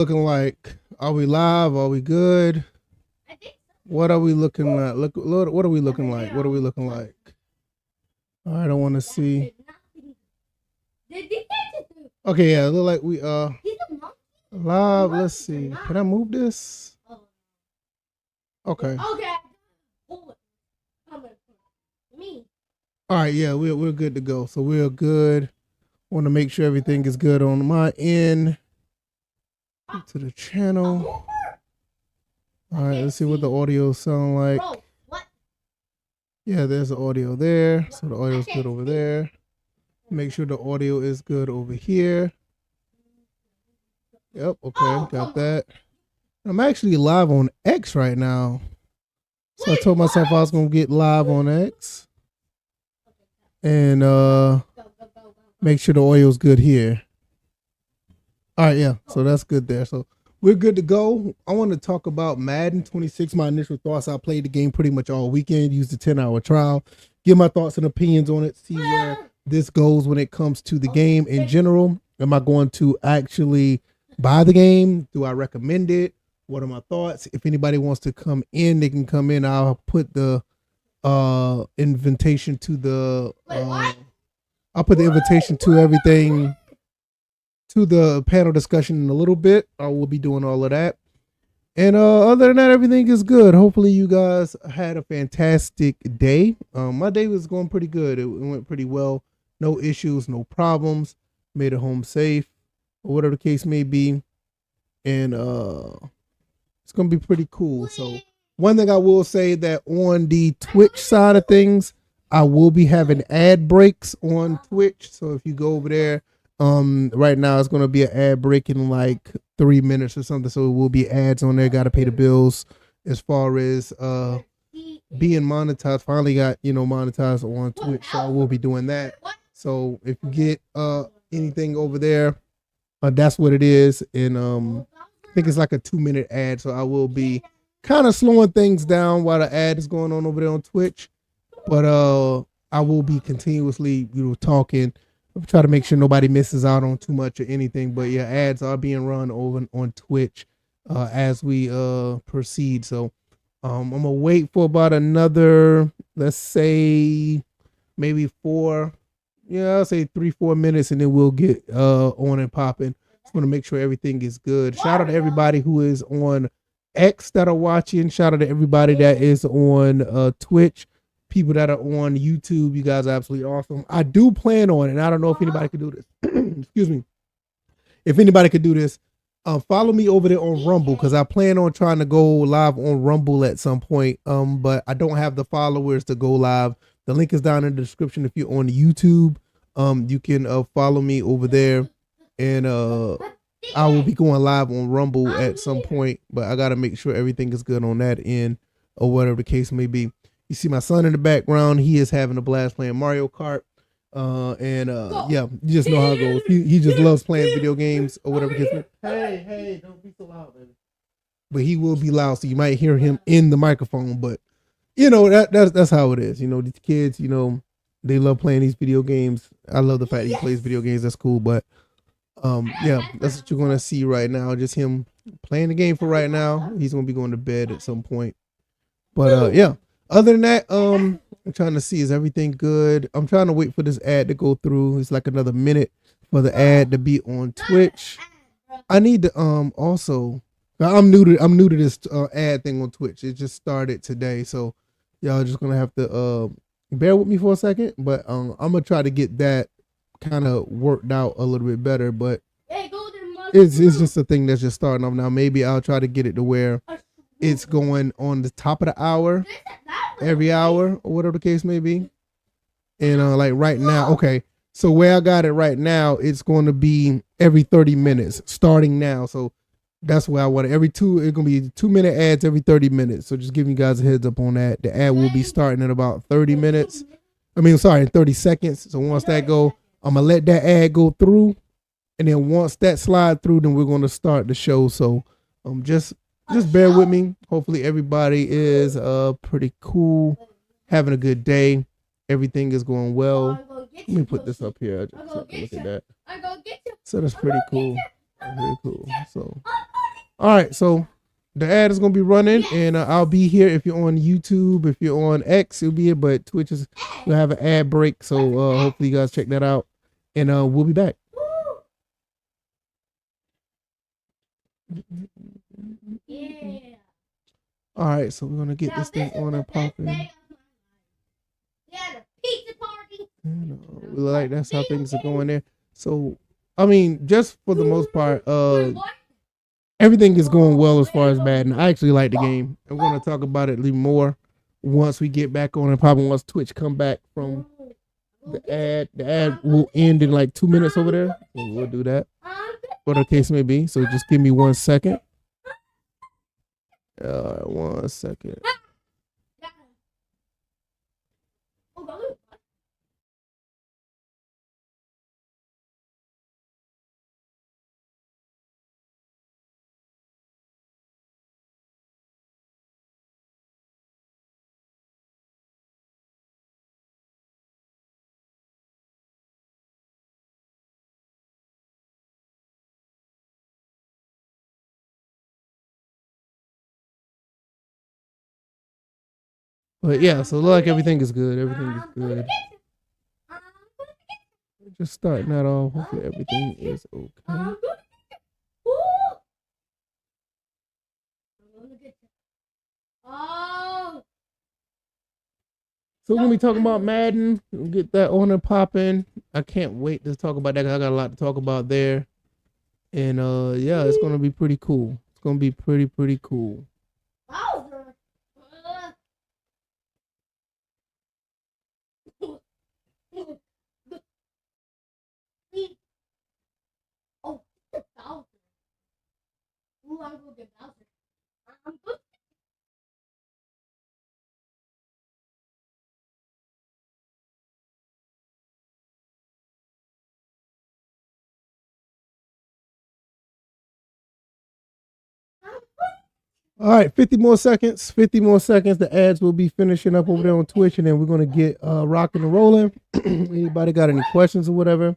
Looking like? Are we live? Are we good? What are we looking at? What are we looking like? What are we looking like? I don't want to see. Okay, yeah, look like we live. Let's see. Can I move this? Okay. All right, yeah, we're good to go. So we're good. Want to make sure everything is good on my end. To the channel. All right, let's see what the audio sound like. Yeah, there's the audio there. So the audio is good over there. Make sure the audio is good over here. Yep, okay, got that. I'm actually live on X right now. So I told myself I was gonna get live on X. And make sure the audio is good here. All right, yeah. So that's good there. So we're good to go. I want to talk about Madden 26. My initial thoughts. I played the game pretty much all weekend, used the 10-hour trial, give my thoughts and opinions on it, see where this goes when it comes to the game in general. Am I going to actually buy the game? Do I recommend it? What are my thoughts? If anybody wants to come in, they can come in. I'll put the invitation to the I'll put the invitation to everything to the panel discussion in a little bit. I will be doing all of that. And other than that, everything is good. Hopefully you guys had a fantastic day. My day was going pretty good. It went pretty well. No issues, no problems. Made it home safe, or whatever the case may be. And it's gonna be pretty cool. So one thing I will say that on the Twitch side of things, I will be having ad breaks on Twitch. So if you go over there, right now it's gonna be an ad break in like 3 minutes or something. So it will be ads on there. Got to pay the bills. As far as being monetized, finally got monetized on Twitch. So I will be doing that. So if you get anything over there, that's what it is. And I think it's like a 2-minute ad. So I will be kind of slowing things down while the ad is going on over there on Twitch. But I will be continuously, talking. I'll try to make sure nobody misses out on too much or anything. But yeah, ads are being run over on Twitch as we proceed. So I'm gonna wait for about another, let's say maybe I'll say 3-4 minutes, and then we'll get on and popping. Just want to make sure everything is good. Shout out to everybody who is on X that are watching. Shout out to everybody that is on Twitch. People that are on YouTube, you guys are absolutely awesome. I do plan on, and I don't know if anybody could do this. Excuse me. If anybody could do this, follow me over there on Rumble, because I plan on trying to go live on Rumble at some point. But I don't have the followers to go live. The link is down in the description. If you're on YouTube, you can follow me over there, and I will be going live on Rumble at some point. But I gotta make sure everything is good on that end, or whatever the case may be. You see my son in the background. He is having a blast playing Mario Kart. Yeah, you just know how it goes. He just loves playing video games or whatever. Hey, don't be so loud, baby. But he will be loud, so you might hear him in the microphone. But that's how it is. These kids, they love playing these video games. I love the fact he plays video games. That's cool. But yeah, that's what you're gonna see right now. Just him playing the game for right now. He's gonna be going to bed at some point. But yeah. Other than that, I'm trying to see, is everything good? I'm trying to wait for this ad to go through. It's like another minute for the ad to be on Twitch. I need to also, I'm new to this ad thing on Twitch. It just started today, so y'all just gonna have to bear with me for a second. But I'm gonna try to get that kind of worked out a little bit better. But it's just a thing that's just starting off now. Maybe I'll try to get it to where it's going on the top of the hour, every hour, or whatever the case may be. And like right now, okay, so where I got it right now, it's going to be every 30 minutes starting now. So that's where I want it. It's going to be 2-minute ads every 30 minutes. So just giving you guys a heads up on that. The ad will be starting in about 30 minutes. In 30 seconds. So once that go, I'm going to let that ad go through. And then once that slide through, then we're going to start the show. So just bear with me. Hopefully everybody is pretty cool, having a good day. Everything is going well. Let me put this up here. Just look at that. So that's pretty cool. Very cool. So All right, so the ad is gonna be running, and I'll be here if you're on YouTube. If you're on X, you'll be here. But Twitch is you'll have an ad break, so hopefully you guys check that out, and we'll be back. Yeah. All right, so we're gonna get this thing on and popping. Yeah, the pizza party. We like that's how things are going there. So, I mean, just for the most part, everything is going well as far as Madden. I actually like the game. I'm going to talk about it a little more once we get back on and probably once Twitch come back from the ad. The ad will end in like 2 minutes over there. So we'll do that, whatever the case may be. So just give me 1 second. 1 second. But yeah, so look like everything is good. Everything is good. Just starting that off. Hopefully everything is okay. Oh. So we're gonna be talking about Madden. We'll get that on and popping. I can't wait to talk about that because I got a lot to talk about there. And yeah, it's gonna be pretty cool. It's gonna be pretty cool. Bowser. Oh, Bowser. Ooh, I'm gonna get Bowser. I'm good. All right, 50 more seconds. 50 more seconds. The ads will be finishing up over there on Twitch, and then we're gonna get rocking and rolling. Anybody got any questions or whatever?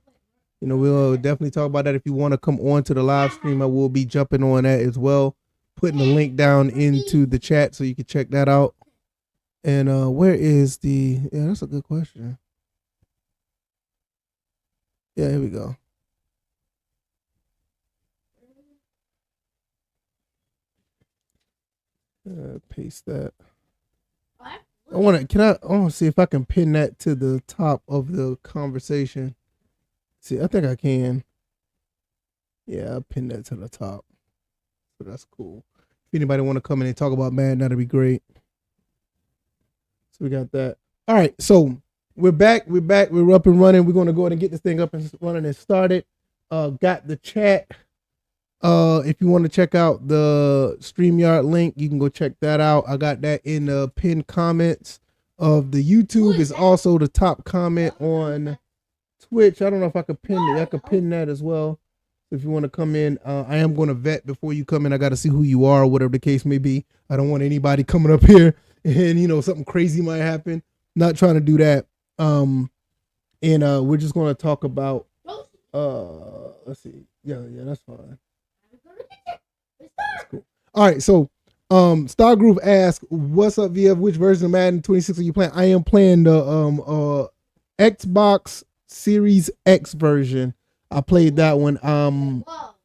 You know, we'll definitely talk about that. If you want to come on to the live stream, I will be jumping on that as well. Putting the link down into the chat so you can check that out. And where is the? Yeah, that's a good question. Yeah, here we go. Paste that. I want to see if I can pin that to the top of the conversation. See, I think I can. Yeah, I'll pin that to the top. So that's cool. If anybody want to come in and talk about Madden, that'd be great. So we got that. All right, so we're back. We're up and running. We're going to go ahead and get this thing up and running and started. Got the chat. If you want to check out the StreamYard link, you can go check that out. I got that in the pinned comments of the YouTube. Is also the top comment on Twitch. I don't know if I could pin it. I could pin that as well. If you want to come in, I am going to vet before you come in. I got to see who you are, or whatever the case may be. I don't want anybody coming up here and something crazy might happen. Not trying to do that. And we're just going to talk about. Let's see. Yeah, that's fine. That's cool. All right, so Star Groove asks, "What's up, VF? Which version of Madden 26 are you playing?" I am playing the Xbox Series X version. I played that one.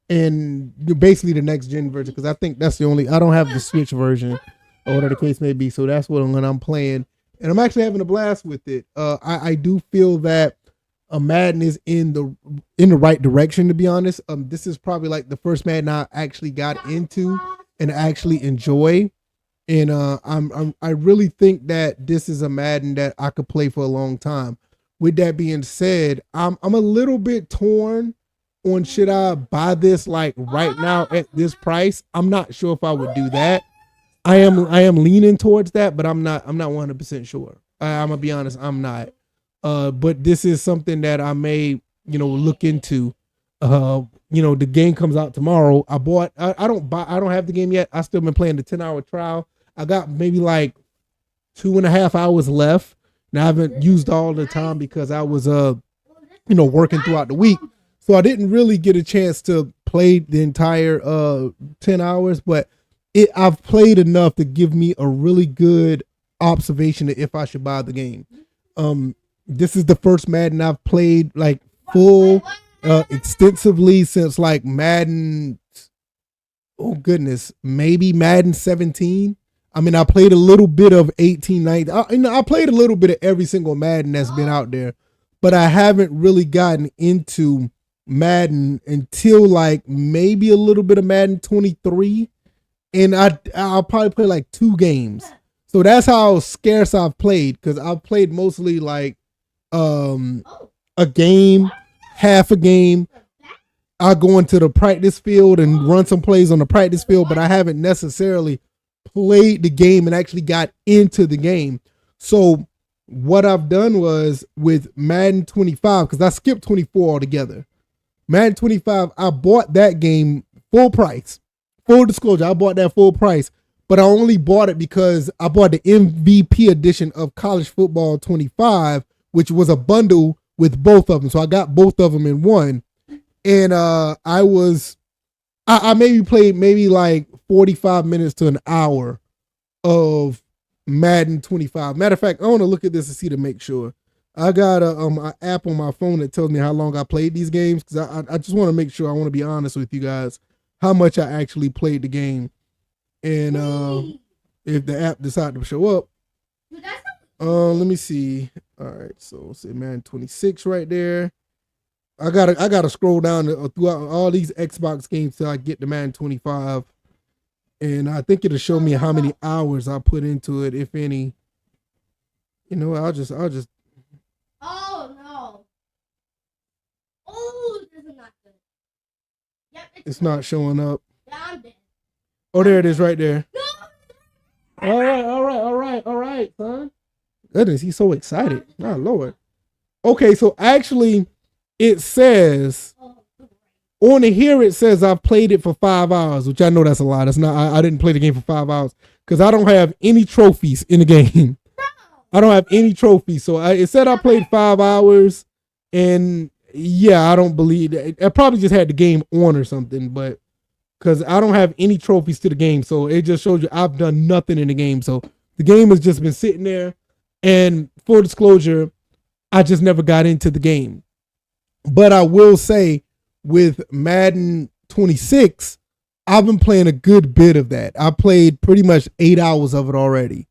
And basically the next gen version because I think that's the only. I don't have the Switch version, or whatever the case may be. So that's what I'm playing, and I'm actually having a blast with it. I do feel that Madden is in the right direction, to be honest. This is probably like the first Madden I actually got into and actually enjoy. And I really think that this is a Madden that I could play for a long time. With that being said, I'm a little bit torn on should I buy this like right now at this price. I'm not sure if I would do that. I am leaning towards that, but I'm not 100% sure. I'm gonna be honest, I'm not. But this is something that I may, look into. The game comes out tomorrow. I don't have the game yet. I still been playing the 10-hour trial. I got maybe like 2.5 hours left. Now I haven't used all the time because I was working throughout the week. So I didn't really get a chance to played the entire 10 hours, but I've played enough to give me a really good observation of if I should buy the game. This is the first Madden I've played like full extensively since like Madden, oh goodness, maybe Madden 17. I mean, I played a little bit of 18, 19. I played a little bit of every single Madden that's been out there, but I haven't really gotten into Madden until like maybe a little bit of Madden 23. And I'll probably play like 2 games. So that's how scarce I've played, because I've played mostly like a game, half a game. I go into the practice field and run some plays on the practice field, but I haven't necessarily played the game and actually got into the game. So what I've done was with Madden 25, because I skipped 24 altogether. Madden 25, I bought that game full price. Full disclosure, I bought that full price, but I only bought it because I bought the MVP edition of College Football 25, which was a bundle with both of them. So I got both of them in one. And I maybe played maybe like 45 minutes to an hour of Madden 25. Matter of fact, I want to look at this to see to make sure. I got an app on my phone that tells me how long I played these games, because I just want to make sure. I want to be honest with you guys how much I actually played the game. And if the app decided to show up, let me see. All right, so say Madden 26 right there. I gotta scroll down throughout all these Xbox games till I get to Madden 25, and I think it'll show me how many hours I put into it, if any. You know, I'll just. Oh no! Oh, this is not good. Yep, it's not showing up. Yeah, I'm dead. Oh, there it is, right there. No! All right, son. Goodness, he's so excited. My Lord. Okay, so actually, it says on here, it says I've played it for 5 hours, which I know that's a lot. That's not. I didn't play the game for 5 hours because I don't have any trophies in the game. I don't have any trophies, so it said I played 5 hours, and yeah, I don't believe that. I probably just had the game on or something, but because I don't have any trophies to the game, so it just shows you I've done nothing in the game. So the game has just been sitting there. And full disclosure, I just never got into the game. But I will say, with Madden 26, I've been playing a good bit of that. I played pretty much 8 hours of it already,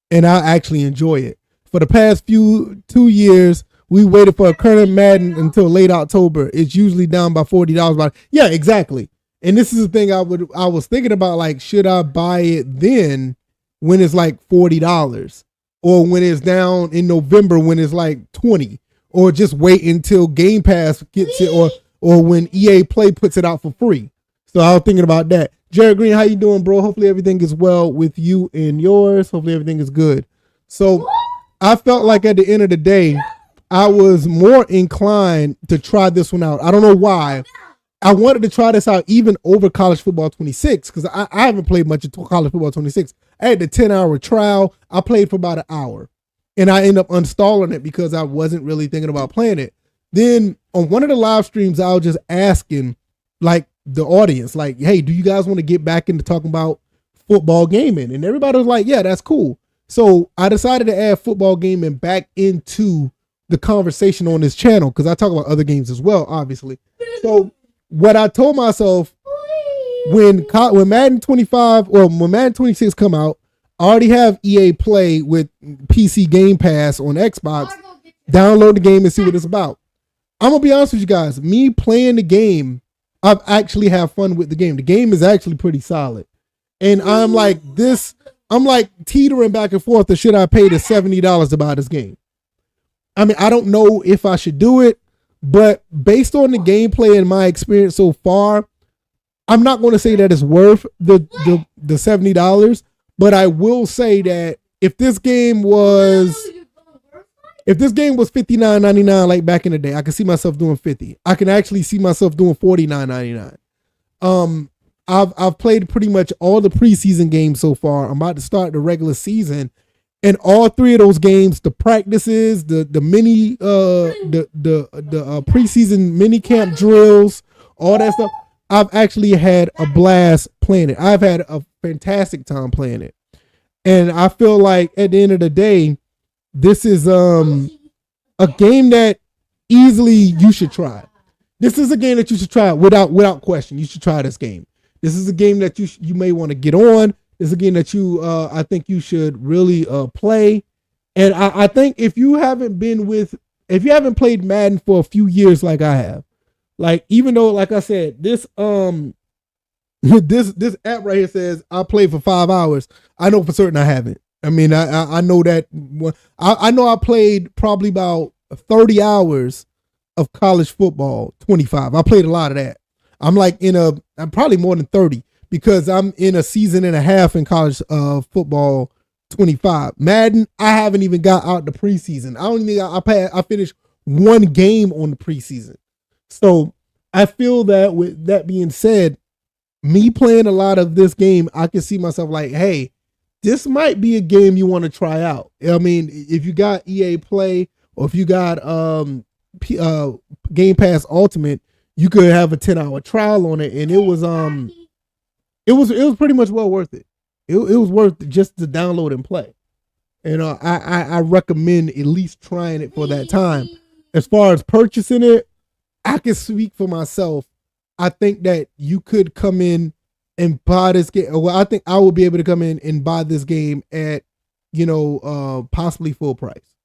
and I actually enjoy it. For the past 2 years, we waited for a current Madden until late October. It's usually down by $40. Yeah, exactly. And this is the thing I was thinking about, like, should I buy it then when it's like $40? Or when it's down in November when it's like 20, or just wait until Game Pass gets it, or when EA Play puts it out for free. So I was thinking about that. Jared Green, how you doing, bro? Hopefully everything is well with you and yours. Hopefully everything is good. So I felt like at the end of the day, I was more inclined to try this one out. I don't know why. I wanted to try this out even over College Football 26, because I haven't played much of College Football 26. I had the 10-hour trial. I played for about an hour, and I ended up uninstalling it because I wasn't really thinking about playing it. Then on one of the live streams, I was just asking like the audience, like, hey, do you guys want to get back into talking about football gaming? And everybody was like, yeah, that's cool. So I decided to add football gaming back into the conversation on this channel, because I talk about other games as well, obviously. So what I told myself, when Madden 25 or when Madden 26 come out, I already have EA Play with PC Game Pass on Xbox. Download the game and see what it's about. I'm going to be honest with you guys. Me playing the game, I've actually have fun with the game. The game is actually pretty solid. And I'm like teetering back and forth to should I pay the $70 to buy this game. I mean, I don't know if I should do it, but based on the gameplay and my experience so far, I'm not going to say that it's worth the $70, but I will say that if this game was $59.99 like back in the day, I can see myself doing $50. I can actually see myself doing $49.99. I've played pretty much all the preseason games so far. I'm about to start the regular season, and all 3 of those games, the practices, the preseason mini camp drills, all that stuff, I've actually had a blast playing it. I've had a fantastic time playing it. And I feel like at the end of the day, this is a game that easily you should try. This is a game that you should try without question. You should try this game. This is a game that you may want to get on. This is a game that I think you should really play. And I think if you haven't played Madden for a few years like I have, like even though like I said, this this app right here says I played for 5 hours. I know for certain I haven't. I mean, I know that I know I played probably about 30 hours of college football, 25. I played a lot of that. I'm probably more than 30 because I'm in a season and a half in college football, 25. Madden, I haven't even got out the preseason. I finished one game on the preseason. So I feel that with that being said, me playing a lot of this game, I can see myself like, hey, this might be a game you want to try out. I mean, if you got EA Play or if you got Game Pass Ultimate, you could have a 10-hour trial on it, and it was pretty much well worth it. It was worth it just to download and play. And I recommend at least trying it for that time. As far as purchasing it, I can speak for myself. I think that you could come in and buy this game. Well, I think I will be able to come in and buy this game at, possibly full price.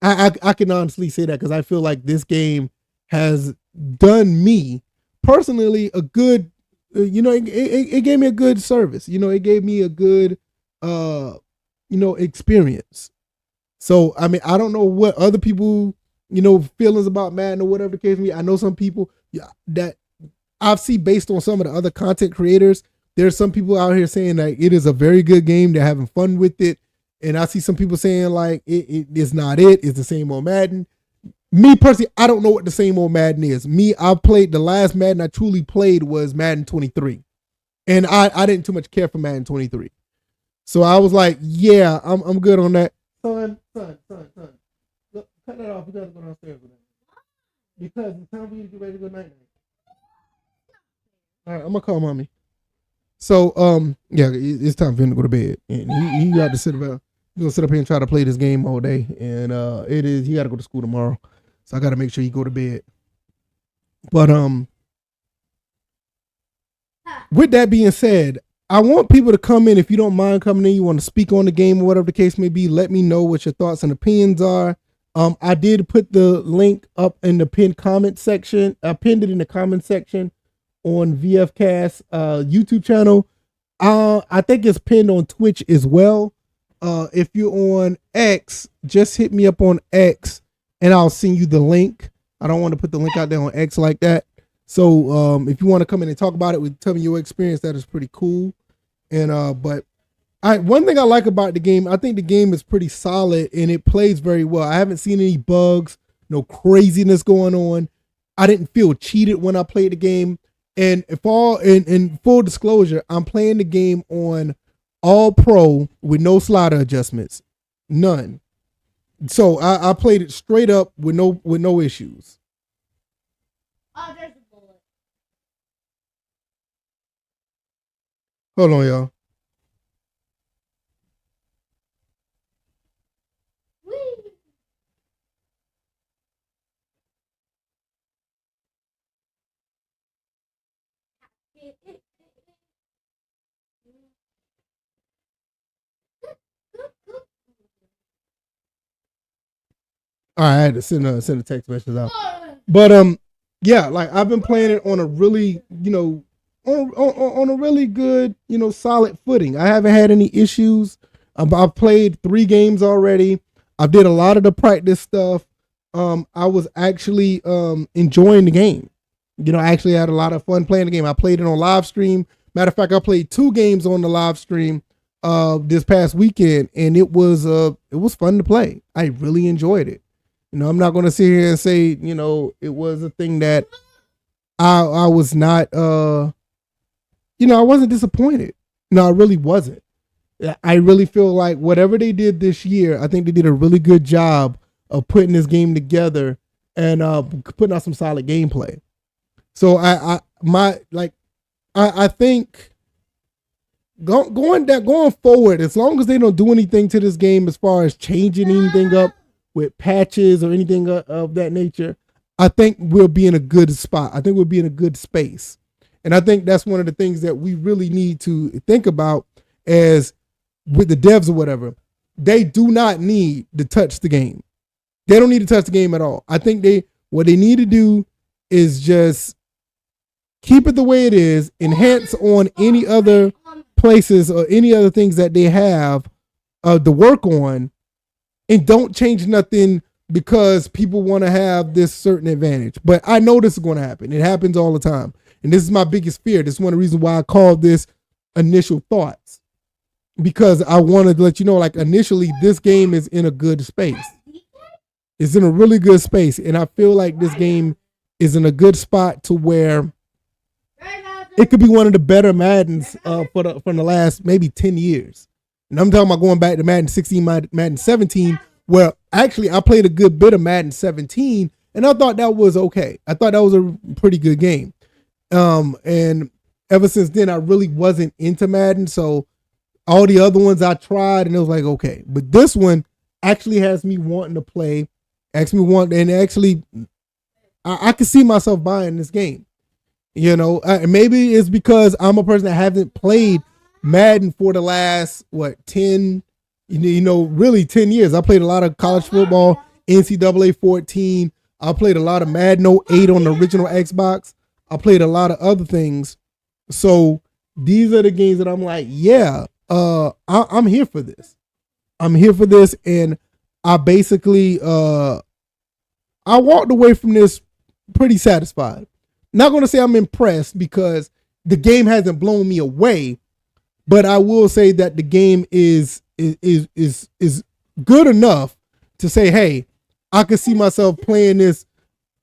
I can honestly say that because I feel like this game has done me personally a good, it gave me a good service. It gave me a good, experience. So, I mean, I don't know what other people, feelings about Madden or whatever the case may be. I know some people that I've seen based on some of the other content creators. There's some people out here saying that it is a very good game. They're having fun with it. And I see some people saying like it is not it. It's the same old Madden. Me personally, I don't know what the same old Madden is. I played the last Madden I truly played was Madden 23. And I didn't too much care for Madden 23. So I was like, yeah, I'm good on that. Son. Look, cut that off. We gotta go downstairs with that. Because it's time for you to get ready to go night. All right, I'm gonna call mommy. So yeah, it's time for him to go to bed. And he got to sit around. He's gonna sit up here and try to play this game all day. And he gotta go to school tomorrow. So I gotta make sure he go to bed. But with that being said, I want people to come in. If you don't mind coming in, you want to speak on the game or whatever the case may be, let me know what your thoughts and opinions are. I did put the link up in the pinned comment section. I pinned it in the comment section on VFcast YouTube channel. I think it's pinned on Twitch as well. If you're on X, just hit me up on X and I'll send you the link. I don't want to put the link out there on X like that. So if you want to come in and talk about it, tell me your experience. That is pretty cool. And but one thing I like about the game, I think the game is pretty solid and it plays very well. I haven't seen any bugs, no craziness going on. I didn't feel cheated when I played the game. And in full disclosure, I'm playing the game on all pro with no slider adjustments, none. So I played it straight up with no issues. Oh, there's a bullet. Hold on, y'all. Whee! All right, I had to send a text message out. But yeah, like I've been playing it on a really, on a really good, solid footing. I haven't had any issues. I've played 3 games already. I did a lot of the practice stuff. I was actually enjoying the game. I actually had a lot of fun playing the game. I played it on live stream. Matter of fact, I played 2 games on the live stream this past weekend, and it was fun to play. I really enjoyed it. I'm not going to sit here and say, it was a thing that I was not, I wasn't disappointed. No, I really wasn't. I really feel like whatever they did this year, I think they did a really good job of putting this game together and putting out some solid gameplay. So I think going forward, as long as they don't do anything to this game as far as changing anything up with patches or anything of that nature, I think we'll be in a good spot. I think we'll be in a good space. And I think that's one of the things that we really need to think about as with the devs or whatever. They do not need to touch the game. They don't need to touch the game at all. I think what they need to do is just keep it the way it is, enhance on any other places or any other things that they have to work on, and don't change nothing because people want to have this certain advantage. But I know this is going to happen. It happens all the time. And this is my biggest fear. This is one of the reasons why I called this initial thoughts. Because I wanted to let you know, like, initially, this game is in a good space. It's in a really good space. And I feel like this game is in a good spot to where it could be one of the better Maddens from the last maybe 10 years. And I'm talking about going back to Madden 16, Madden 17, where actually I played a good bit of Madden 17, and I thought that was okay. I thought that was a pretty good game. And ever since then, I really wasn't into Madden. So all the other ones I tried, and it was like, okay. But this one actually has me wanting to play, I can see myself buying this game. You know, maybe it's because I'm a person that hasn't played Madden for the last, 10, really 10 years. I played a lot of college football, NCAA 14. I played a lot of Madden 08 on the original Xbox. I played a lot of other things. So these are the games that I'm like, yeah, I'm here for this. I'm here for this. And I basically, I walked away from this pretty satisfied. Not going to say I'm impressed because the game hasn't blown me away, but I will say that the game is good enough to say, hey, I can see myself playing this.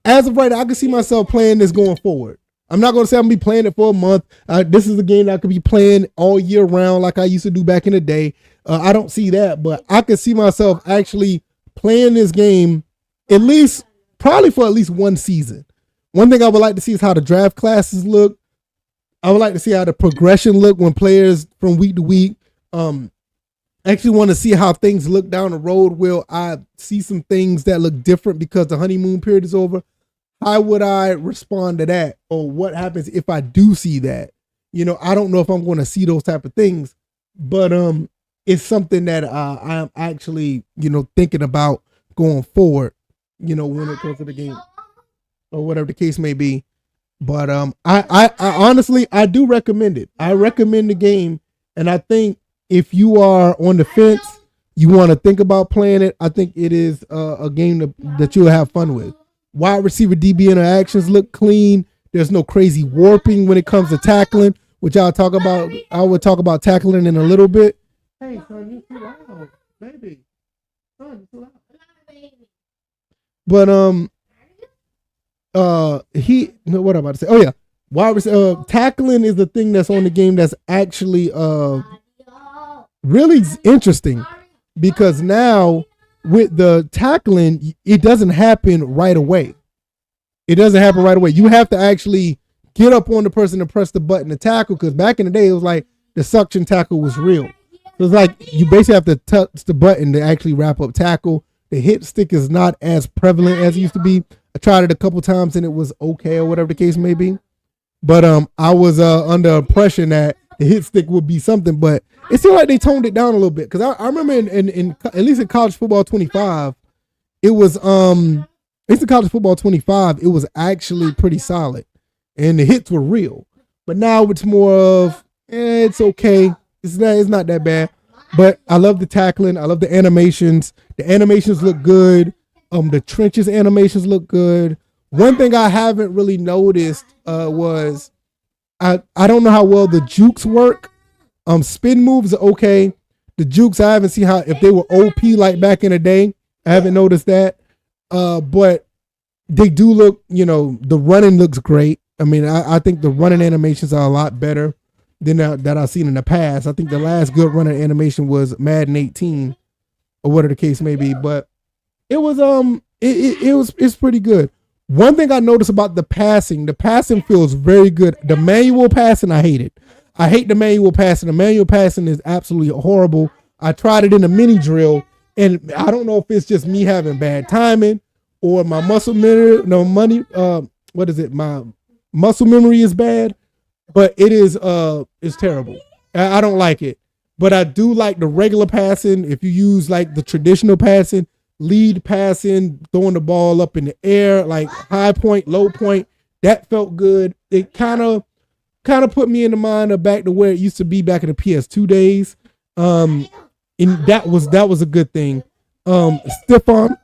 As of right now, I can see myself playing this going forward. I'm not going to say I'm going to be playing it for a month. This is a game that I could be playing all year round like I used to do back in the day. I don't see that, but I could see myself actually playing this game probably for at least one season. One thing I would like to see is how the draft classes look. I would like to see how the progression look when players from week to week. Actually want to see how things look down the road. Will I see some things that look different because the honeymoon period is over? How would I respond to that? Or what happens if I do see that? I don't know if I'm going to see those type of things, but it's something that I'm actually, thinking about going forward, when it comes to the game. Or whatever the case may be. But I honestly, I do recommend it. I recommend the game. And I think if you are on the fence, you want to think about playing it, I think it is a game that you'll have fun with. Wide receiver DB interactions look clean. There's no crazy warping when it comes to tackling, which I'll talk about. I will talk about tackling in a little bit. Hey, son, you're too loud, baby. Son, you're too loud. But what am I about to say? Oh yeah, tackling is the thing that's on the game that's actually really interesting, because now with the tackling, it doesn't happen right away. You have to actually get up on the person and press the button to tackle, because back in the day it was like the suction tackle was real. So it's like you basically have to touch the button to actually wrap up tackle. The hit stick is not as prevalent as it used to be. I tried it a couple times and it was okay, or whatever the case may be. But I was under impression that the hit stick would be something, but it seemed like they toned it down a little bit. Because I remember in at least in college football 25, it was it was actually pretty solid, and the hits were real. But now it's more of it's okay. It's not that bad. But I love the tackling. I love the animations. The animations look good. The trenches animations look good. One thing I haven't really noticed was I don't know how well the jukes work. Spin moves are okay. The jukes, I haven't seen how if they were OP like back in the day. I haven't noticed that. But they do look, the running looks great. I mean, I think the running animations are a lot better than that I've seen in the past. I think the last good running animation was Madden 18, or whatever the case may be. But it was it's pretty good. One thing I noticed about the passing feels very good. The manual passing, I hate it. I hate the manual passing. The manual passing is absolutely horrible. I tried it in a mini drill, and I don't know if it's just me having bad timing or my muscle memory. No money. What is it? My muscle memory is bad, but it is it's terrible. I don't like it, but I do like the regular passing. If you use like the traditional passing, lead passing, throwing the ball up in the air, like high point, low point, that felt good. It kind of put me in the mind of back to where it used to be back in the PS2 days. And that was a good thing. Stiff arm,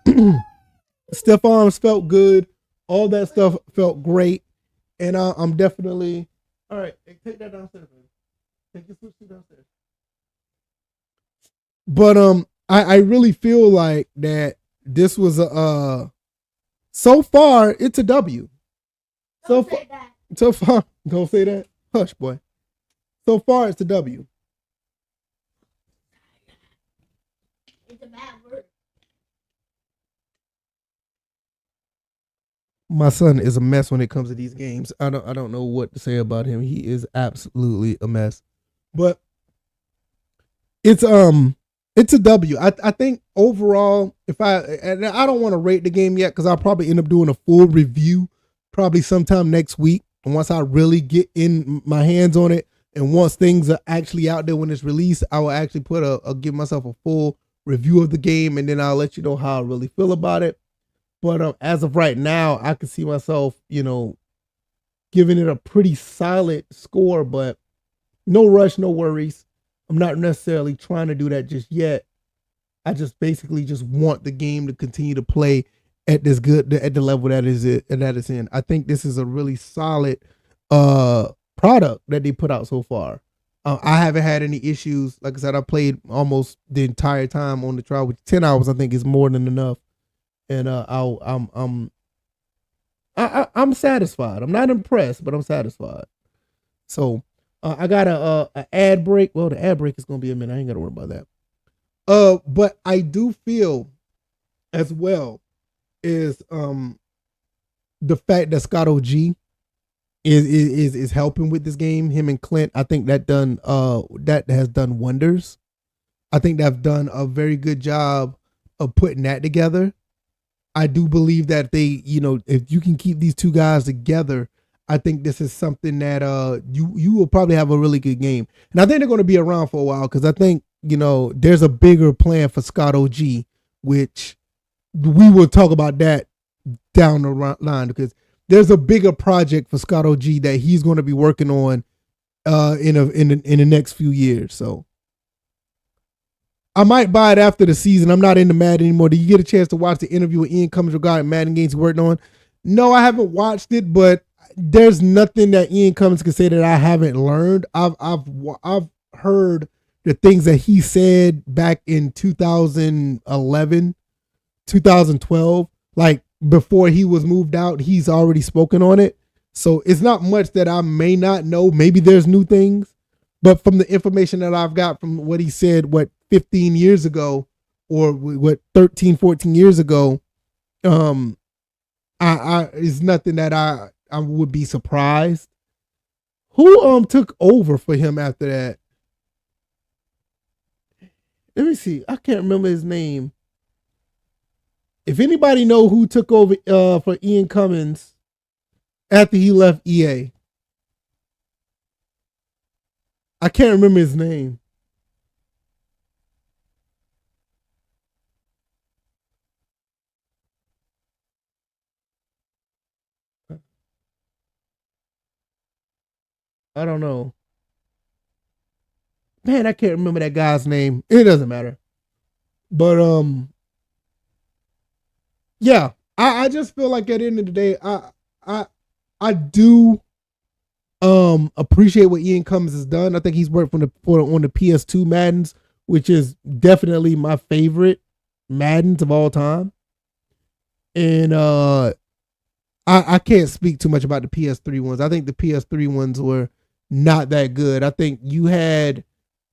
stiff arms felt good. All that stuff felt great, and I'm definitely all right. Take that downstairs, baby. Take your switch downstairs. But I really feel like that this was a so far it's a W. So Don't far, say that. so far, don't say that. Hush, boy. So far it's a W. It's a bad word. My son is a mess when it comes to these games. I don't know what to say about him. He is absolutely a mess. But it's a W. I think overall, if I don't want to rate the game yet because I'll probably end up doing a full review probably sometime next week. And once I really get in my hands on it, and once things are actually out there when it's released, I will actually give myself a full review of the game, and then I'll let you know how I really feel about it. But as of right now, I can see myself, giving it a pretty solid score, but no rush, no worries. I'm not necessarily trying to do that just yet. I just basically just want the game to continue to play at the level that is it and that is in. I think this is a really solid product that they put out so far. I haven't had any issues. Like I said, I played almost the entire time on the trial, which 10 hours I think is more than enough. And I'm satisfied. I'm not impressed, but I'm satisfied. So I got a ad break. Well, the ad break is gonna be a minute. I ain't gotta worry about that. But I do feel as well is the fact that Scott OG is helping with this game. Him and Clint, I think that has done wonders. I think they've done a very good job of putting that together. I do believe that if you can keep these two guys together, I think this is something that you will probably have a really good game. And I think they're going to be around for a while because I think there's a bigger plan for Scott OG, which we will talk about that down the line because there's a bigger project for Scott OG that he's going to be working on in the next few years. So I might buy it after the season. I'm not into Madden anymore. Did you get a chance to watch the interview with Ian Cummins regarding Madden games he's working on? No, I haven't watched it, but there's nothing that Ian Cummins can say that I haven't learned. I've heard the things that he said back in 2011, 2012, like before he was moved out, he's already spoken on it. So it's not much that I may not know. Maybe there's new things, but from the information that I've got from what he said, 15 years ago or 13, 14 years ago, I is nothing that I would be surprised. Who took over for him after that? Let me see. I can't remember his name. If anybody know who took over for Ian Cummins after he left EA, I can't remember his name. I don't know. Man, I can't remember that guy's name. It doesn't matter. But yeah, I just feel like at the end of the day, I I do appreciate what Ian Cummins has done. I think he's worked on the PS2 Maddens, which is definitely my favorite Maddens of all time. And I can't speak too much about the PS3 ones. I think the PS3 ones were not that good. I think you had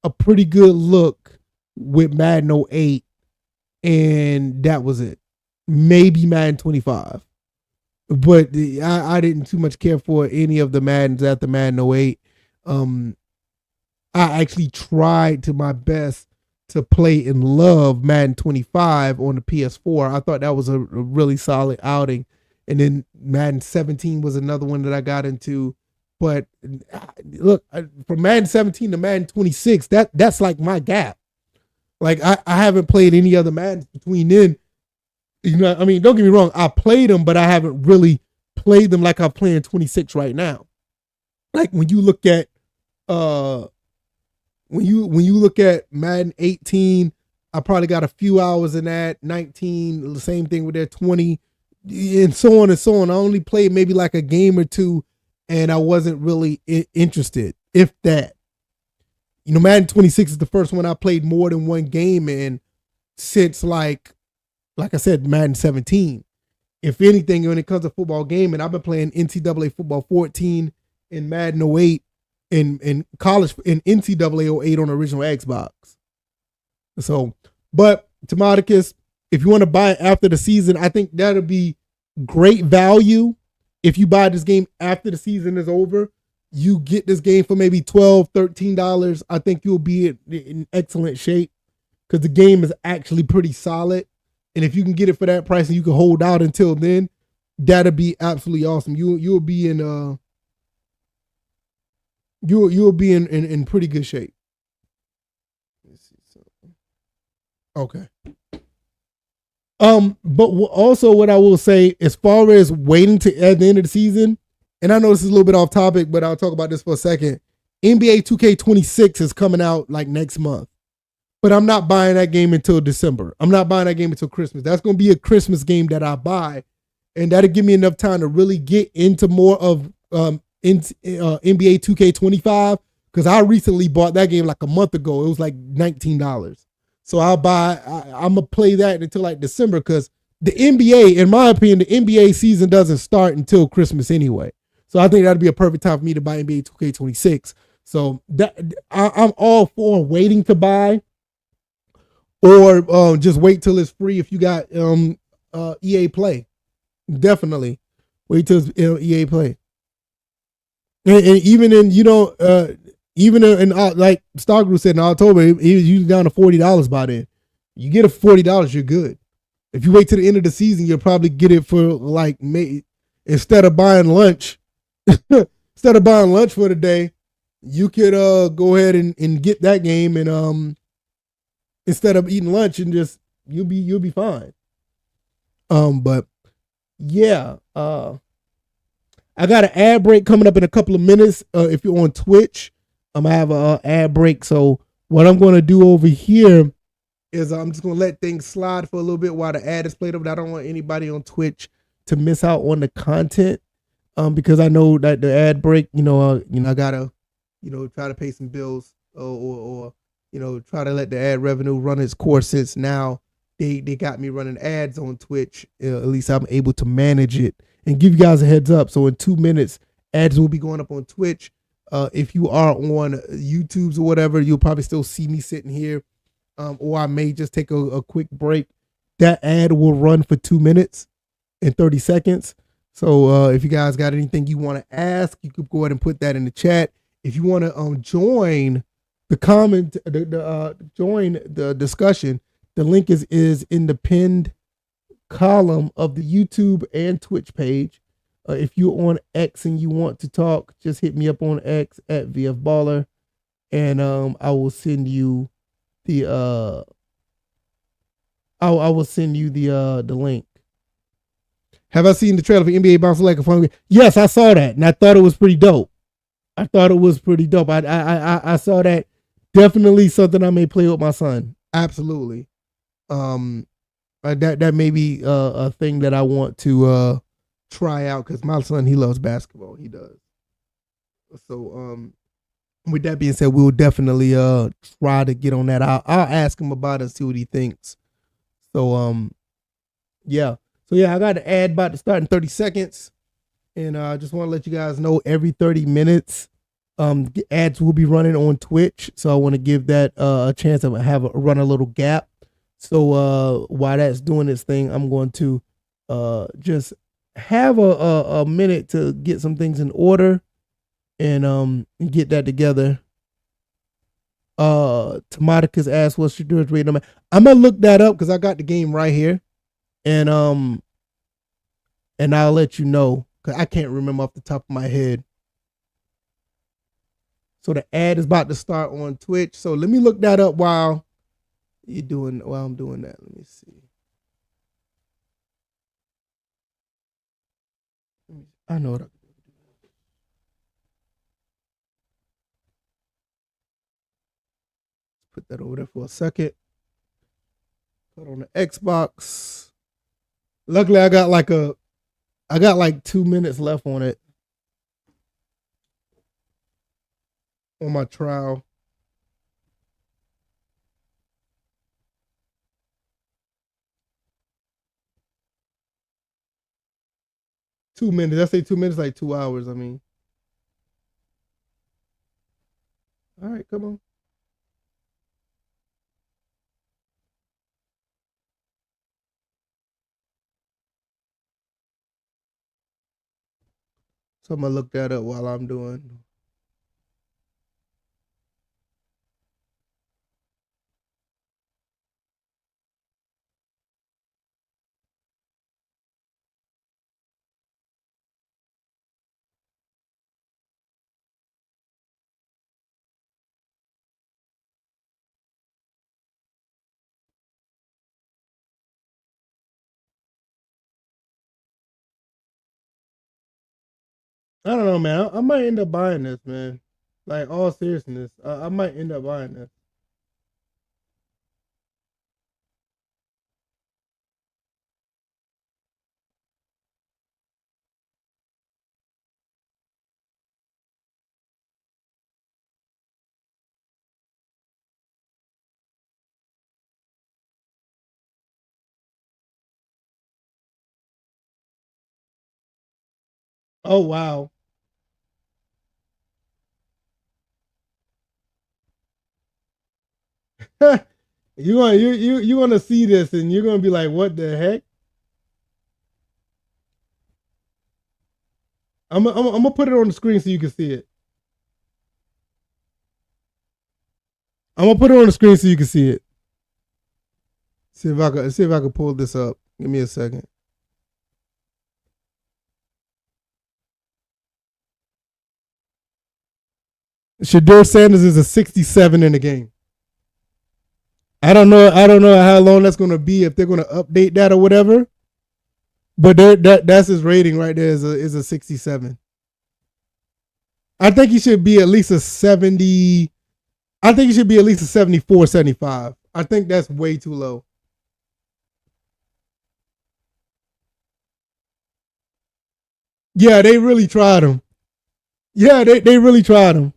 a pretty good look with Madden '08, and that was it. Maybe Madden 25. but I didn't too much care for any of the Maddens after Madden '08. Um, I actually tried to my best to play and love Madden 25 on the PS4. I thought that was a really solid outing. And then Madden 17 was another one that I got into. But look, from Madden 17 to Madden 26, that's like my gap. Like I haven't played any other Maddens between then. You know, I mean, don't get me wrong, I played them, but I haven't really played them like I'm playing 26 right now. Like when you look at uh when you look at Madden 18, I probably got a few hours in that. 19, the same thing with that 20, and so on and so on. I only played maybe like a game or two, and I wasn't really interested, if that. You know, Madden 26 is the first one I played more than one game in since like I said, Madden 17. If anything, when it comes to football gaming, I've been playing NCAA football 14 and Madden '08 in college in NCAA '08 on the original Xbox. So, but Tomaticus, if you want to buy it after the season, I think that'll be great value. If you buy this game after the season is over, you get this game for maybe $12, $13. I think you'll be in excellent shape because the game is actually pretty solid. And if you can get it for that price and you can hold out until then, that'll be absolutely awesome. You'll be in you'll be in pretty good shape. Let's see something. Okay. But also what I will say, as far as waiting to at the end of the season, and I know this is a little bit off topic, but I'll talk about this for a second. NBA 2K26 is coming out like next month. But I'm not buying that game until December. I'm not buying that game until Christmas. That's going to be a Christmas game that I buy. And that'll give me enough time to really get into more of NBA 2K25. Because I recently bought that game like a month ago. It was like $19. So I'm going to play that until like December. Because the NBA, in my opinion, the NBA season doesn't start until Christmas anyway. So I think that'd be a perfect time for me to buy NBA 2K26. So I'm all for waiting to buy. Or just wait till it's free if you got EA Play. Definitely wait till it's EA Play. And even in like Star Group said in October, he was usually down to $40 by then. You get it for $40, you're good. If you wait till the end of the season, you'll probably get it for like instead of buying lunch, for the day, you could go ahead and get that game and instead of eating lunch and just you'll be fine. But yeah, I got an ad break coming up in a couple of minutes. If you're on Twitch, I'm gonna have an ad break. So what I'm gonna do over here is I'm just gonna let things slide for a little bit while the ad is played over. I don't want anybody on Twitch to miss out on the content. Because I know that the ad break, I gotta, try to pay some bills or try to let the ad revenue run its course since now they got me running ads on Twitch. At least I'm able to manage it and give you guys a heads up. So in 2 minutes, ads will be going up on Twitch. If you are on YouTube's or whatever, you'll probably still see me sitting here. Or I may just take a quick break. That ad will run for 2 minutes and 30 seconds. So if you guys got anything you want to ask, you could go ahead and put that in the chat. If you want to join join the discussion, the link is in the pinned column of the YouTube and Twitch page. If you're on X and you want to talk, just hit me up on X at VFBaller, and I will send you the I will send you the link. Have I seen the trailer for NBA Bounce Like a Fun? Yes, I saw that, and I thought it was pretty dope. I saw that. Definitely something I may play with my son. Absolutely. That may be a thing that I want to try out because my son, he loves basketball. He does. So with that being said, we'll definitely try to get on that. I'll ask him about it and see what he thinks. So yeah. So yeah, I got an ad about to start in 30 seconds. And I just want to let you guys know every 30 minutes ads will be running on Twitch, so I want to give that a chance to run a little gap. So while that's doing its thing, I'm going to just have a minute to get some things in order and get that together. Tomatica's asked what Shadur's rating. I'm gonna look that up because I got the game right here, and and I'll let you know because I can't remember off the top of my head. So the ad is about to start on Twitch. So let me look that up while I'm doing that. Let me see. I know what. Put that over there for a second. Put on the Xbox. Luckily, I got like 2 minutes left on it on my trial. I say 2 minutes, like 2 hours. I mean, all right, come on. So I'm gonna look that up while I'm doing. I don't know, man. I might end up buying this, man. Like all seriousness, I might end up buying this. Oh wow. You gonna see this and you're gonna be like, what the heck? I'm gonna put it on the screen so you can see it. I'm gonna put it on the screen so you can see it. See if I can pull this up. Give me a second. Shadur Sanders is a 67 in the game. I don't know. I don't know how long that's gonna be if they're gonna update that or whatever. But that's his rating right there is a 67. I think he should be at least a 70. I think he should be at least a 74, 75. I think that's way too low. Yeah, they really tried him. Yeah, they really tried him.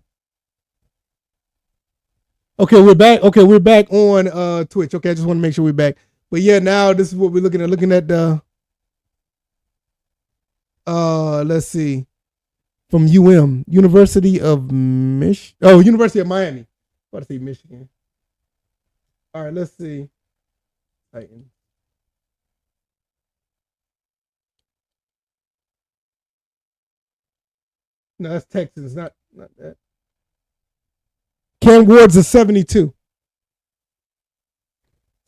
Okay, we're back. Okay, we're back on Twitch. Okay, I just want to make sure we're back. But yeah, now this is what we're looking at. Looking at the let's see. From University of University of Miami. I want to say Michigan. All right, let's see. Titan. No, that's Texans, not that. Cam Ward's a 72.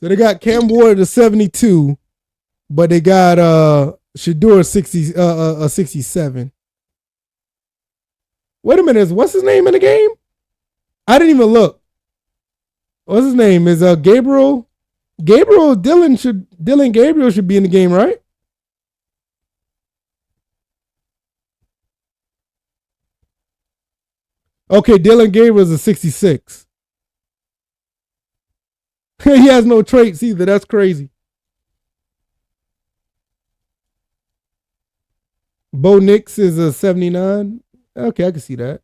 So they got Cam Ward a 72, but they got Shador 67. Wait a minute, what's his name in the game? I didn't even look. What's his name? Is Gabriel? Dylan Gabriel should be in the game, right? Okay, Dylan Gabriel's a 66. He has no traits either. That's crazy. Bo Nix is a 79. Okay, I can see that.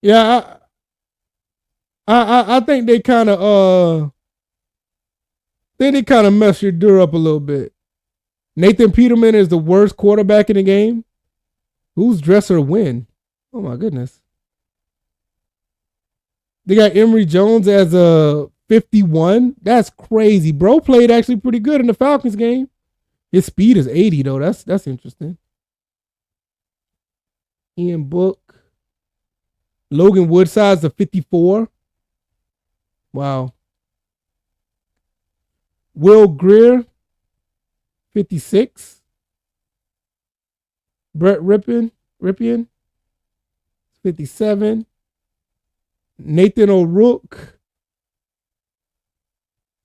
Yeah, I think they kind of mess your door up a little bit. Nathan Peterman is the worst quarterback in the game. Who's Dresser win? Oh my goodness. They got Emory Jones as a 51. That's crazy. Bro played actually pretty good in the Falcons game. His speed is 80 though. That's interesting. Ian Book. Logan Woodside's a 54. Wow. Will Greer, 56. Brett Ripien, 57. Nathan O'Rourke,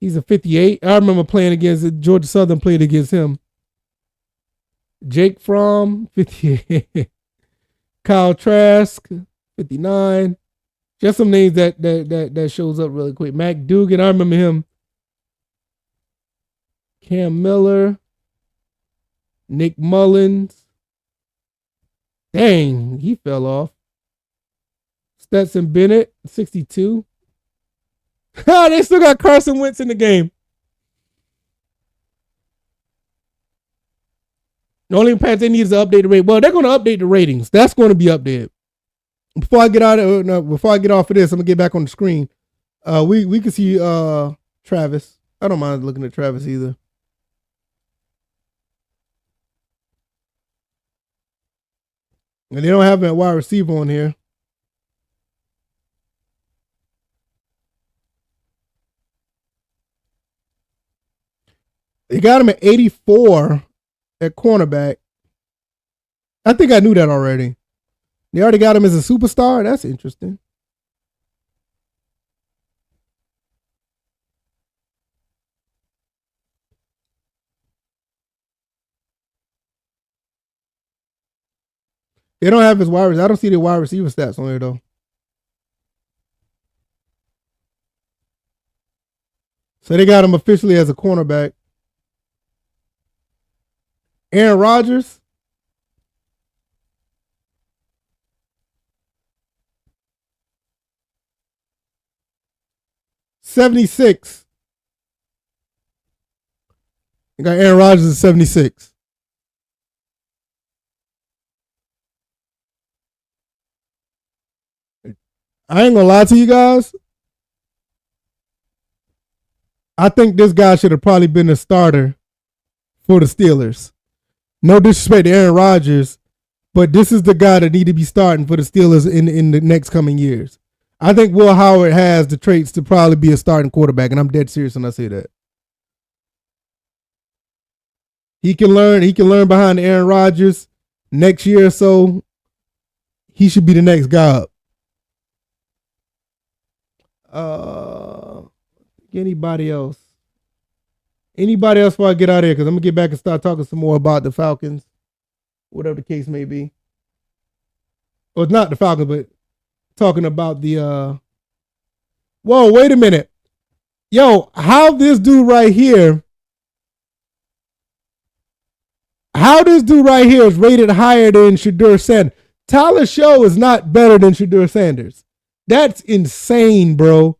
he's a 58. I remember playing against Georgia Southern, played against him. Jake Fromm, 58. Kyle Trask, 59. Just some names that shows up really quick. Mac Dugan, I remember him. Cam Miller, Nick Mullins. Dang, he fell off. Stetson Bennett, 62. They still got Carson Wentz in the game. The only patch they need is to update the rate. Well, they're going to update the ratings. That's going to be updated. Before I get off of this, I'm gonna get back on the screen. We can see Travis. I don't mind looking at Travis either. And they don't have that wide receiver on here. They got him at 84 at cornerback. I think I knew that already. They already got him as a superstar. That's interesting. They don't have his wide receiver. I don't see the wide receiver stats on there though. So they got him officially as a cornerback. Aaron Rodgers. $76. You got Aaron Rodgers at 76. I ain't gonna lie to you guys. I think this guy should have probably been a starter for the Steelers. No disrespect to Aaron Rodgers, but this is the guy that need to be starting for the Steelers in the next coming years. I think Will Howard has the traits to probably be a starting quarterback, and I'm dead serious when I say that. He can learn behind Aaron Rodgers. Next year or so, he should be the next guy up. Anybody else? Anybody else before I get out of here? Because I'm going to get back and start talking some more about the Falcons. Whatever the case may be. Well, it's not the Falcons, but talking about the whoa, wait a minute. Yo, how this dude right here is rated higher than Shadur Sanders. Tyler Show is not better than Shadur Sanders. That's insane, bro.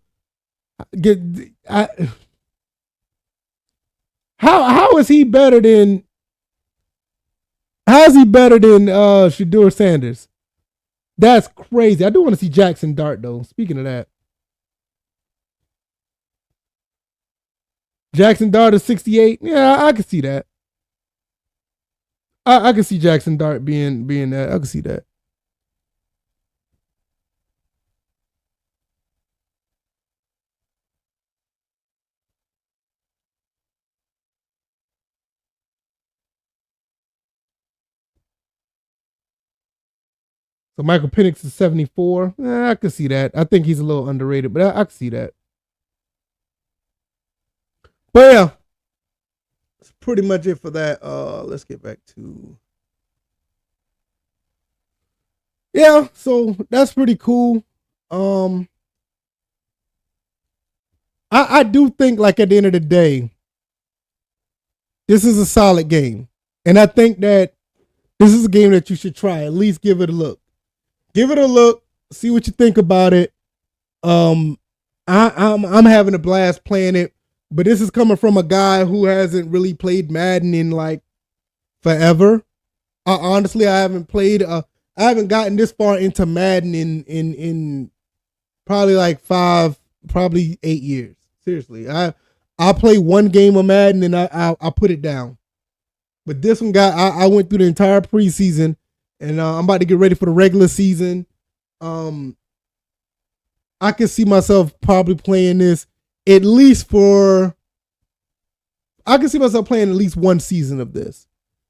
How is he better than Shadur Sanders? That's crazy. I do want to see Jackson Dart though. Speaking of that, Jackson Dart is 68. Yeah, I can see that. I can see Jackson Dart being that. I can see that. So Michael Penix is 74. I can see that. I think he's a little underrated, but I can see that. But yeah, that's pretty much it for that. Let's get back to. Yeah, so that's pretty cool. I do think, like, at the end of the day, this is a solid game. And I think that this is a game that you should try. At least give it a look. Give it a look. See what you think about it. I'm having a blast playing it, but this is coming from a guy who hasn't really played Madden in like forever. Honestly, I haven't gotten this far into Madden in probably like 8 years. Seriously, I play one game of Madden and I put it down. But this one, I went through the entire preseason, and I'm about to get ready for the regular season. I can see myself probably playing this at least for. I can see myself playing at least one season of this,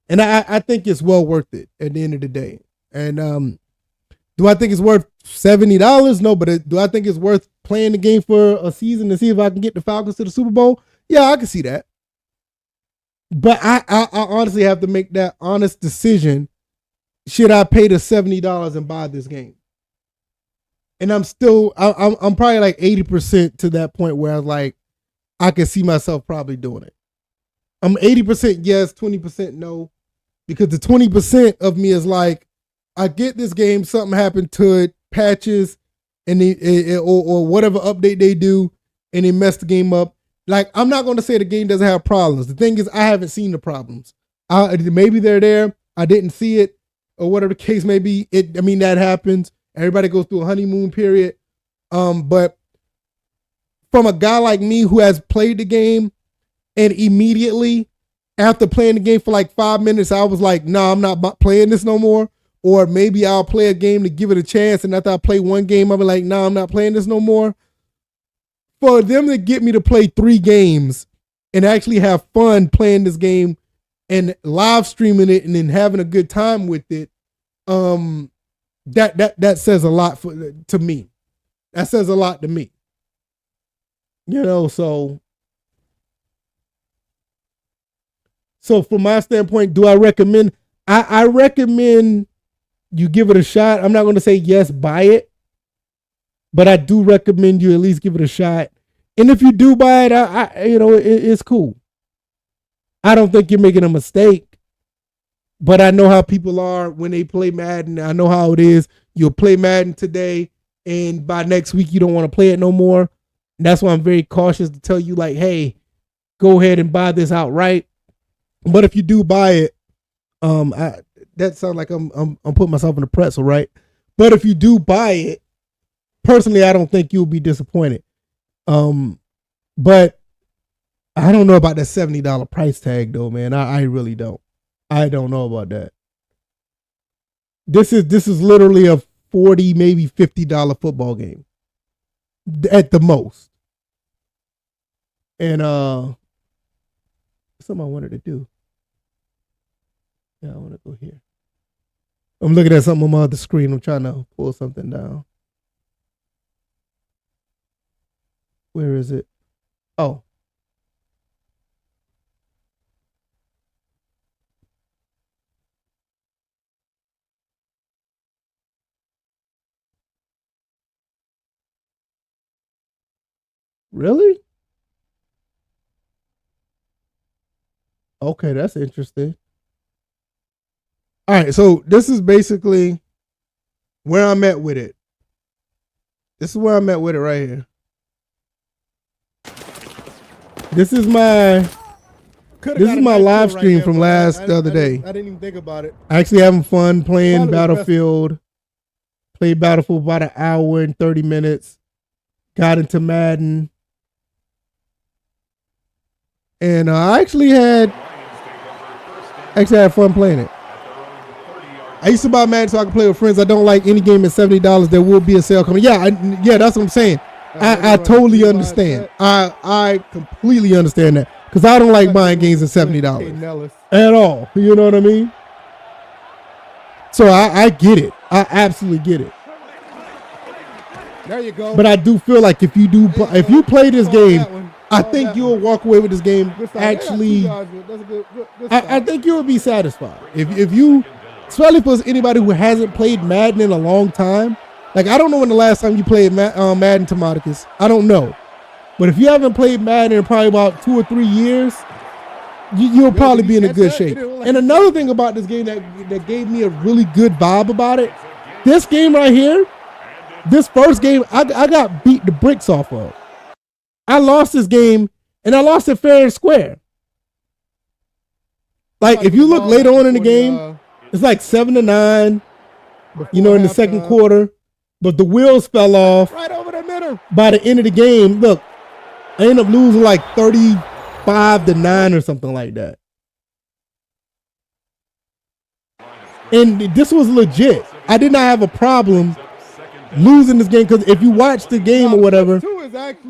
and I think it's well worth it at the end of the day. And do I think it's worth $70? No, but do I think it's worth playing the game for a season to see if I can get the Falcons to the Super Bowl? Yeah, I can see that. But I honestly have to make that honest decision. Should I pay the $70 and buy this game? And I'm probably like 80% to that point where I was like, I can see myself probably doing it. I'm 80% yes, 20% no. Because the 20% of me is like, I get this game, something happened to it, patches, and or whatever update they do, and they mess the game up. Like, I'm not going to say the game doesn't have problems. The thing is, I haven't seen the problems. Maybe they're there. I didn't see it, or whatever the case may be. That happens. Everybody goes through a honeymoon period. But from a guy like me who has played the game, and immediately after playing the game for like 5 minutes, I was like, nah, I'm not playing this no more. Or maybe I'll play a game to give it a chance, and after I play one game, I'll be like, nah, I'm not playing this no more. For them to get me to play 3 games and actually have fun playing this game and live streaming it and then having a good time with it, that says a lot to me. That says a lot to me. So from my standpoint, do I recommend? I recommend you give it a shot. I'm not going to say yes, buy it, but I do recommend you at least give it a shot. And if you do buy it, it's cool. I don't think you're making a mistake, but I know how people are when they play Madden. I know how it is. You'll play Madden today, and by next week you don't want to play it no more. And that's why I'm very cautious to tell you, like, hey, go ahead and buy this outright. But if you do buy it, that sounds like I'm putting myself in a pretzel, right? But if you do buy it, personally, I don't think you'll be disappointed. But I don't know about that $70 price tag though, man. I really don't. I don't know about that. This is literally a $40, maybe $50 football game at the most. And something I wanted to do. Yeah, I want to go here. I'm looking at something on my other screen. I'm trying to pull something down. Where is it? Oh. Really? Okay, that's interesting. All right, so this is basically where I'm at with it. This is where I'm at with it right here. This is my live stream from the other day. I didn't even think about it. Actually having fun playing Battlefield. Played Battlefield about an hour and 30 minutes. Got into Madden. And I actually had fun playing it. I used to buy Madden so I could play with friends. I don't like any game at $70. There will be a sale coming. Yeah, that's what I'm saying. I totally understand. I completely understand that. Because I don't like buying games at $70 at all. You know what I mean? So I get it. I absolutely get it. There you go. But I do feel like if you play this game, I think you'll walk away with this game. Actually, I think you will be satisfied. If you, especially for anybody who hasn't played Madden in a long time. Like, I don't know when the last time you played Madden, Tomaticus. I don't know. But if you haven't played Madden in probably about 2 or 3 years, you'll probably be in a good shape. And another thing about this game that gave me a really good vibe about it, this game right here, this first game, I got beat the bricks off of. I lost this game, and I lost it fair and square. Like, if you look later on in the game, it's like 7-9, in the second quarter. But the wheels fell off right over the middle. By the end of the game. Look, I ended up losing like 35-9 or something like that. And this was legit. I did not have a problem losing this game because if you watch the game or whatever,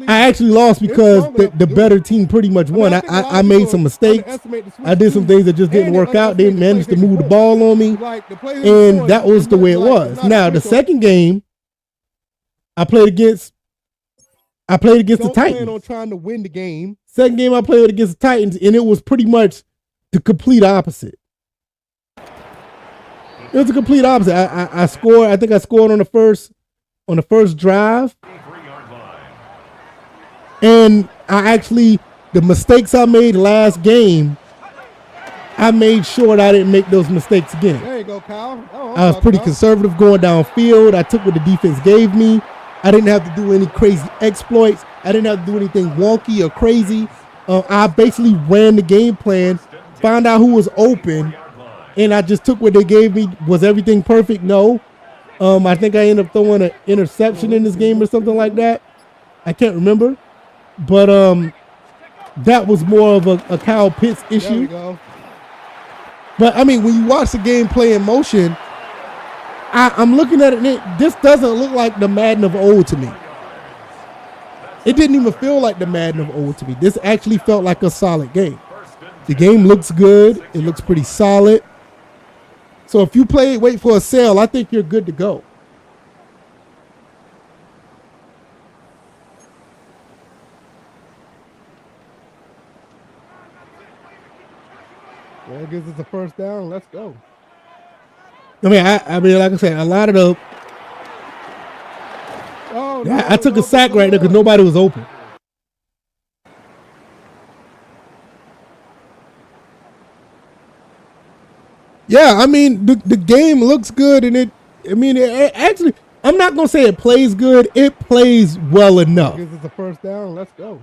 I actually lost because the better team pretty much won. I made some mistakes. I did some things that just didn't work out. They managed to move the ball on me, and that was the way it was. Now the second game, I played against the Titans. On trying to win the game. Second game I played against the Titans, and it was pretty much the complete opposite. It was a complete opposite. I scored. I think I scored on the first drive, and the mistakes I made last game, I made sure that I didn't make those mistakes again. There you go, Kyle. I was pretty conservative going downfield. I took what the defense gave me. I didn't have to do any crazy exploits. I didn't have to do anything wonky or crazy. I basically ran the game plan, found out who was open, and I just took what they gave me. Was everything perfect? No. I think I ended up throwing an interception in this game or something like that. I can't remember. But that was more of a Kyle Pitts issue. But, I mean, when you watch the game play in motion, I'm looking at it, and this doesn't look like the Madden of old to me. It didn't even feel like the Madden of old to me. This actually felt like a solid game. The game looks good. It looks pretty solid. So if you wait for a sale, I think you're good to go. Well, I guess it's a first down. Let's go. I mean, like I said, a lot of the. I took a sack right there because nobody was open. Yeah, I mean, the game looks good, and it actually, I'm not going to say it plays good. It plays well enough. This is a first down. Let's go.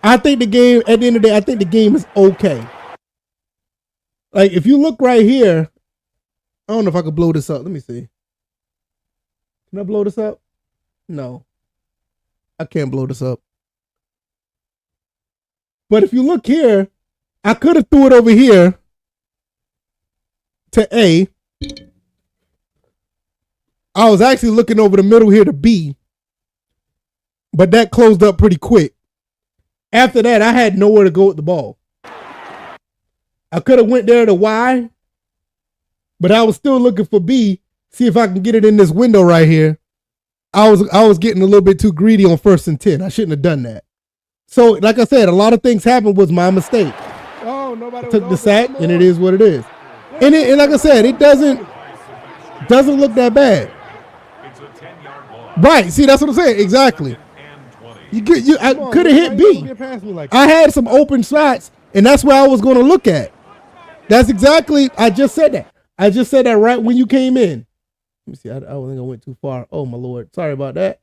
I think the game, at the end of the day, I think the game is okay. Like, if you look right here, I don't know if I could blow this up. Let me see. Can I blow this up? No. I can't blow this up. But if you look here, I could have threw it over here to A. I was actually looking over the middle here to B, but that closed up pretty quick. After that, I had nowhere to go with the ball. I could have went there to Y, but I was still looking for B, see if I can get it in this window right here. I was getting a little bit too greedy on 1st and 10. I shouldn't have done that. So, like I said, a lot of things happened was my mistake. Oh, nobody took the sack, and it is what it is. And like I said, it doesn't look that bad. Right. See, that's what I'm saying. Exactly. I could have hit B. I had some open shots, and that's where I was going to look at. That's exactly. I just said that. I just said that right when you came in. Let me see. I don't think I went too far. Oh my Lord. Sorry about that.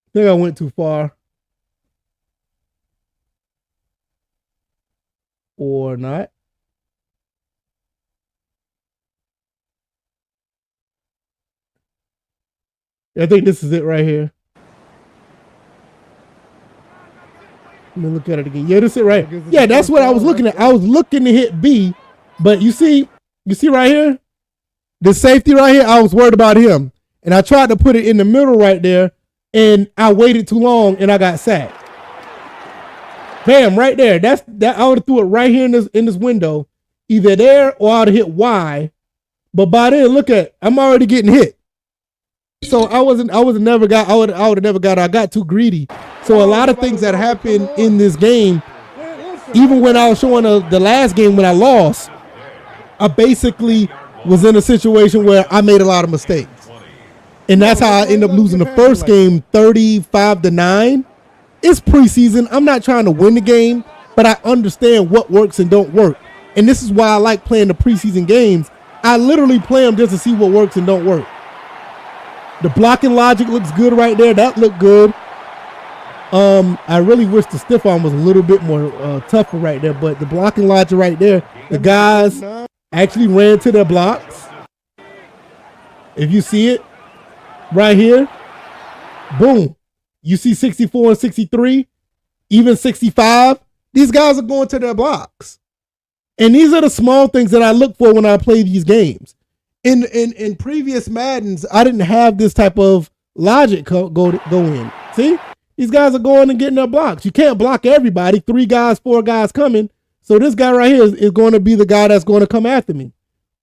I think I went too far. Or not. I think this is it right here. Let me look at it again. Yeah, this is it right. Yeah, that's what I was looking at. I was looking to hit B, but you see right here? The safety right here, I was worried about him. And I tried to put it in the middle right there, and I waited too long, and I got sacked. Bam, right there. That I would have threw it right here in this window, either there or I would have hit Y. But by then, look at, I'm already getting hit. So I got too greedy. So a lot of things that happened in this game, even when I was showing the last game when I lost, I basically was in a situation where I made a lot of mistakes. And that's how I ended up losing the first game 35-9. It's preseason. I'm not trying to win the game, but I understand what works and don't work. And this is why I like playing the preseason games. I literally play them just to see what works and don't work. The blocking logic looks good right there. That looked good. I really wish the stiff arm was a little bit more tougher right there, but the blocking logic right there, the guys actually ran to their blocks. If you see it right here, Boom. You see 64 and 63, even 65. These guys are going to their blocks. And these are the small things that I look for when I play these games. In previous Maddens, I didn't have this type of logic go in. See? These guys are going and getting their blocks. You can't block everybody. 3 guys, 4 guys coming. So this guy right here is going to be the guy that's going to come after me.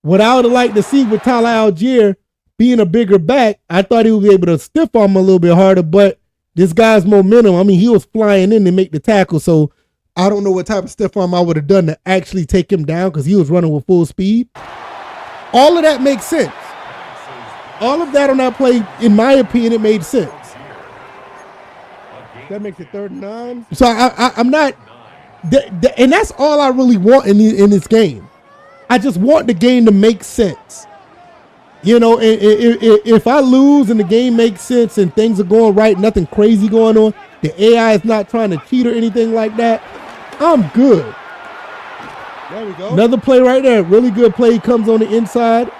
What I would like to see with Tyler Algier being a bigger back, I thought he would be able to stiff arm a little bit harder, but this guy's momentum, I mean, he was flying in to make the tackle, so I don't know what type of stiff arm I would have done to actually take him down because he was running with full speed. All of that makes sense. All of that on that play, in my opinion, it made sense. That makes it 3rd and 9. So I'm not, and that's all I really want in this game. I just want the game to make sense. You know, if I lose and the game makes sense and things are going right, nothing crazy going on, the AI is not trying to cheat or anything like that, I'm good. There we go. Another play right there. Really good play. He comes on the inside.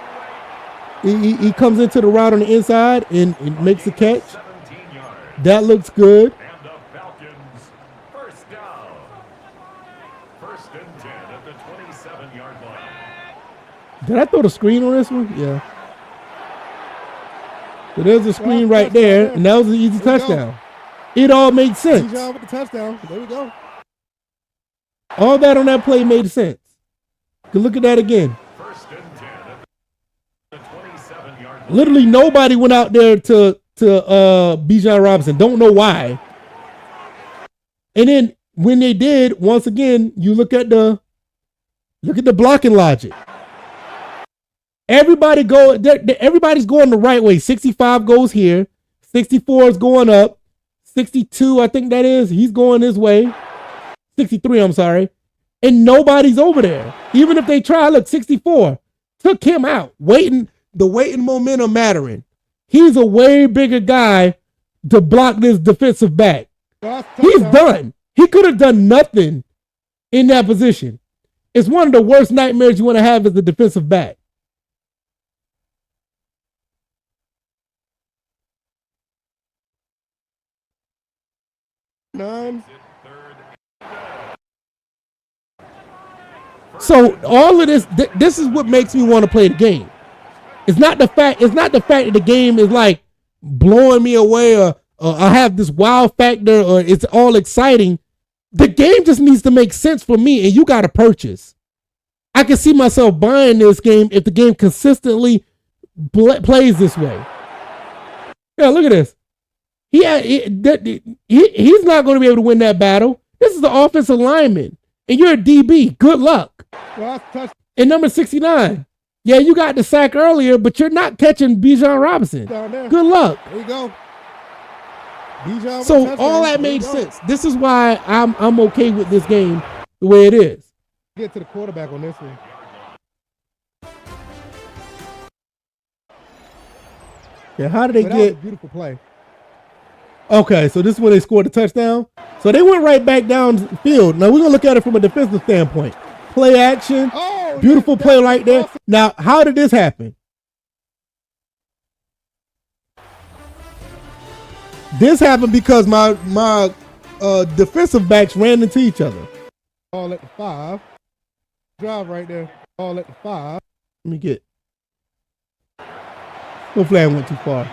He comes into the route on the inside and makes the catch. That looks good. And the Falcons first down. 1st and 10 at the 27-yard line. Did I throw the screen on this one? Yeah. So there's a screen right there, and that was an easy touchdown. It all made sense. Bijan with the touchdown. There we go. All that on that play made sense. Good look at that again. 1st and 10 at the 27-yard line. Literally nobody went out there to Bijan Robinson. Don't know why. And then when they did, once again, you look at the blocking logic. Everybody's going the right way. 65 goes here. 64 is going up. 62, I think that is. He's going this way. 63, I'm sorry. And nobody's over there. Even if they try, look, 64 took him out. The weight and momentum mattering. He's a way bigger guy to block this defensive back. He's done. He could have done nothing in that position. It's one of the worst nightmares you want to have as a defensive back. So all of this, this is what makes me want to play the game. It's not the fact that the game is like blowing me away or I have this wow factor or it's all exciting. The game just needs to make sense for me, and you got to purchase. I can see myself buying this game if the game consistently plays this way. Yeah, look at this. He's not going to be able to win that battle. This is the offensive lineman, and you're a DB. Good luck. And number 69. Yeah, you got the sack earlier, but you're not catching Bijan Robinson. Good luck. There you go. Bijan so all that made sense. This is why I'm okay with this game the way it is. Get to the quarterback on this one. Yeah, how did they That get? was a beautiful play. Okay, so this is where they scored the touchdown. So they went right back down the field. Now we're gonna look at it from a defensive standpoint. Play action. Oh, beautiful play right there. Now, how did this happen? This happened because my defensive backs ran into each other. Ball at the 5. Drive right there. Ball at the 5. Let me get. Hopefully I went too far.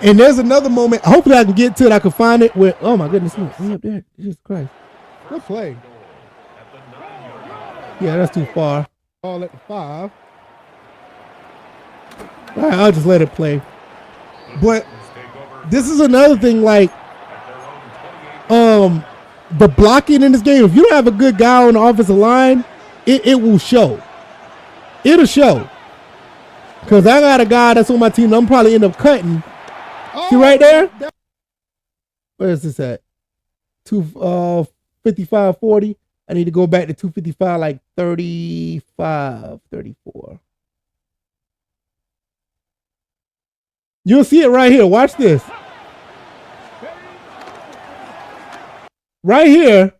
And there's another moment. Hopefully I can get to it. I can find it where. Oh my goodness, way up there. Jesus Christ. Good play. Yeah, that's too far. Ball at the 5. All right, I'll just let it play. But this is another thing, like, the blocking in this game. If you don't have a good guy on the offensive line, it will show. It'll show. Because I got a guy that's on my team. I'm probably end up cutting. See right there? Where is this at? 255 40. I need to go back to 255, like 35, 34. You'll see it right here. Watch this. Right here,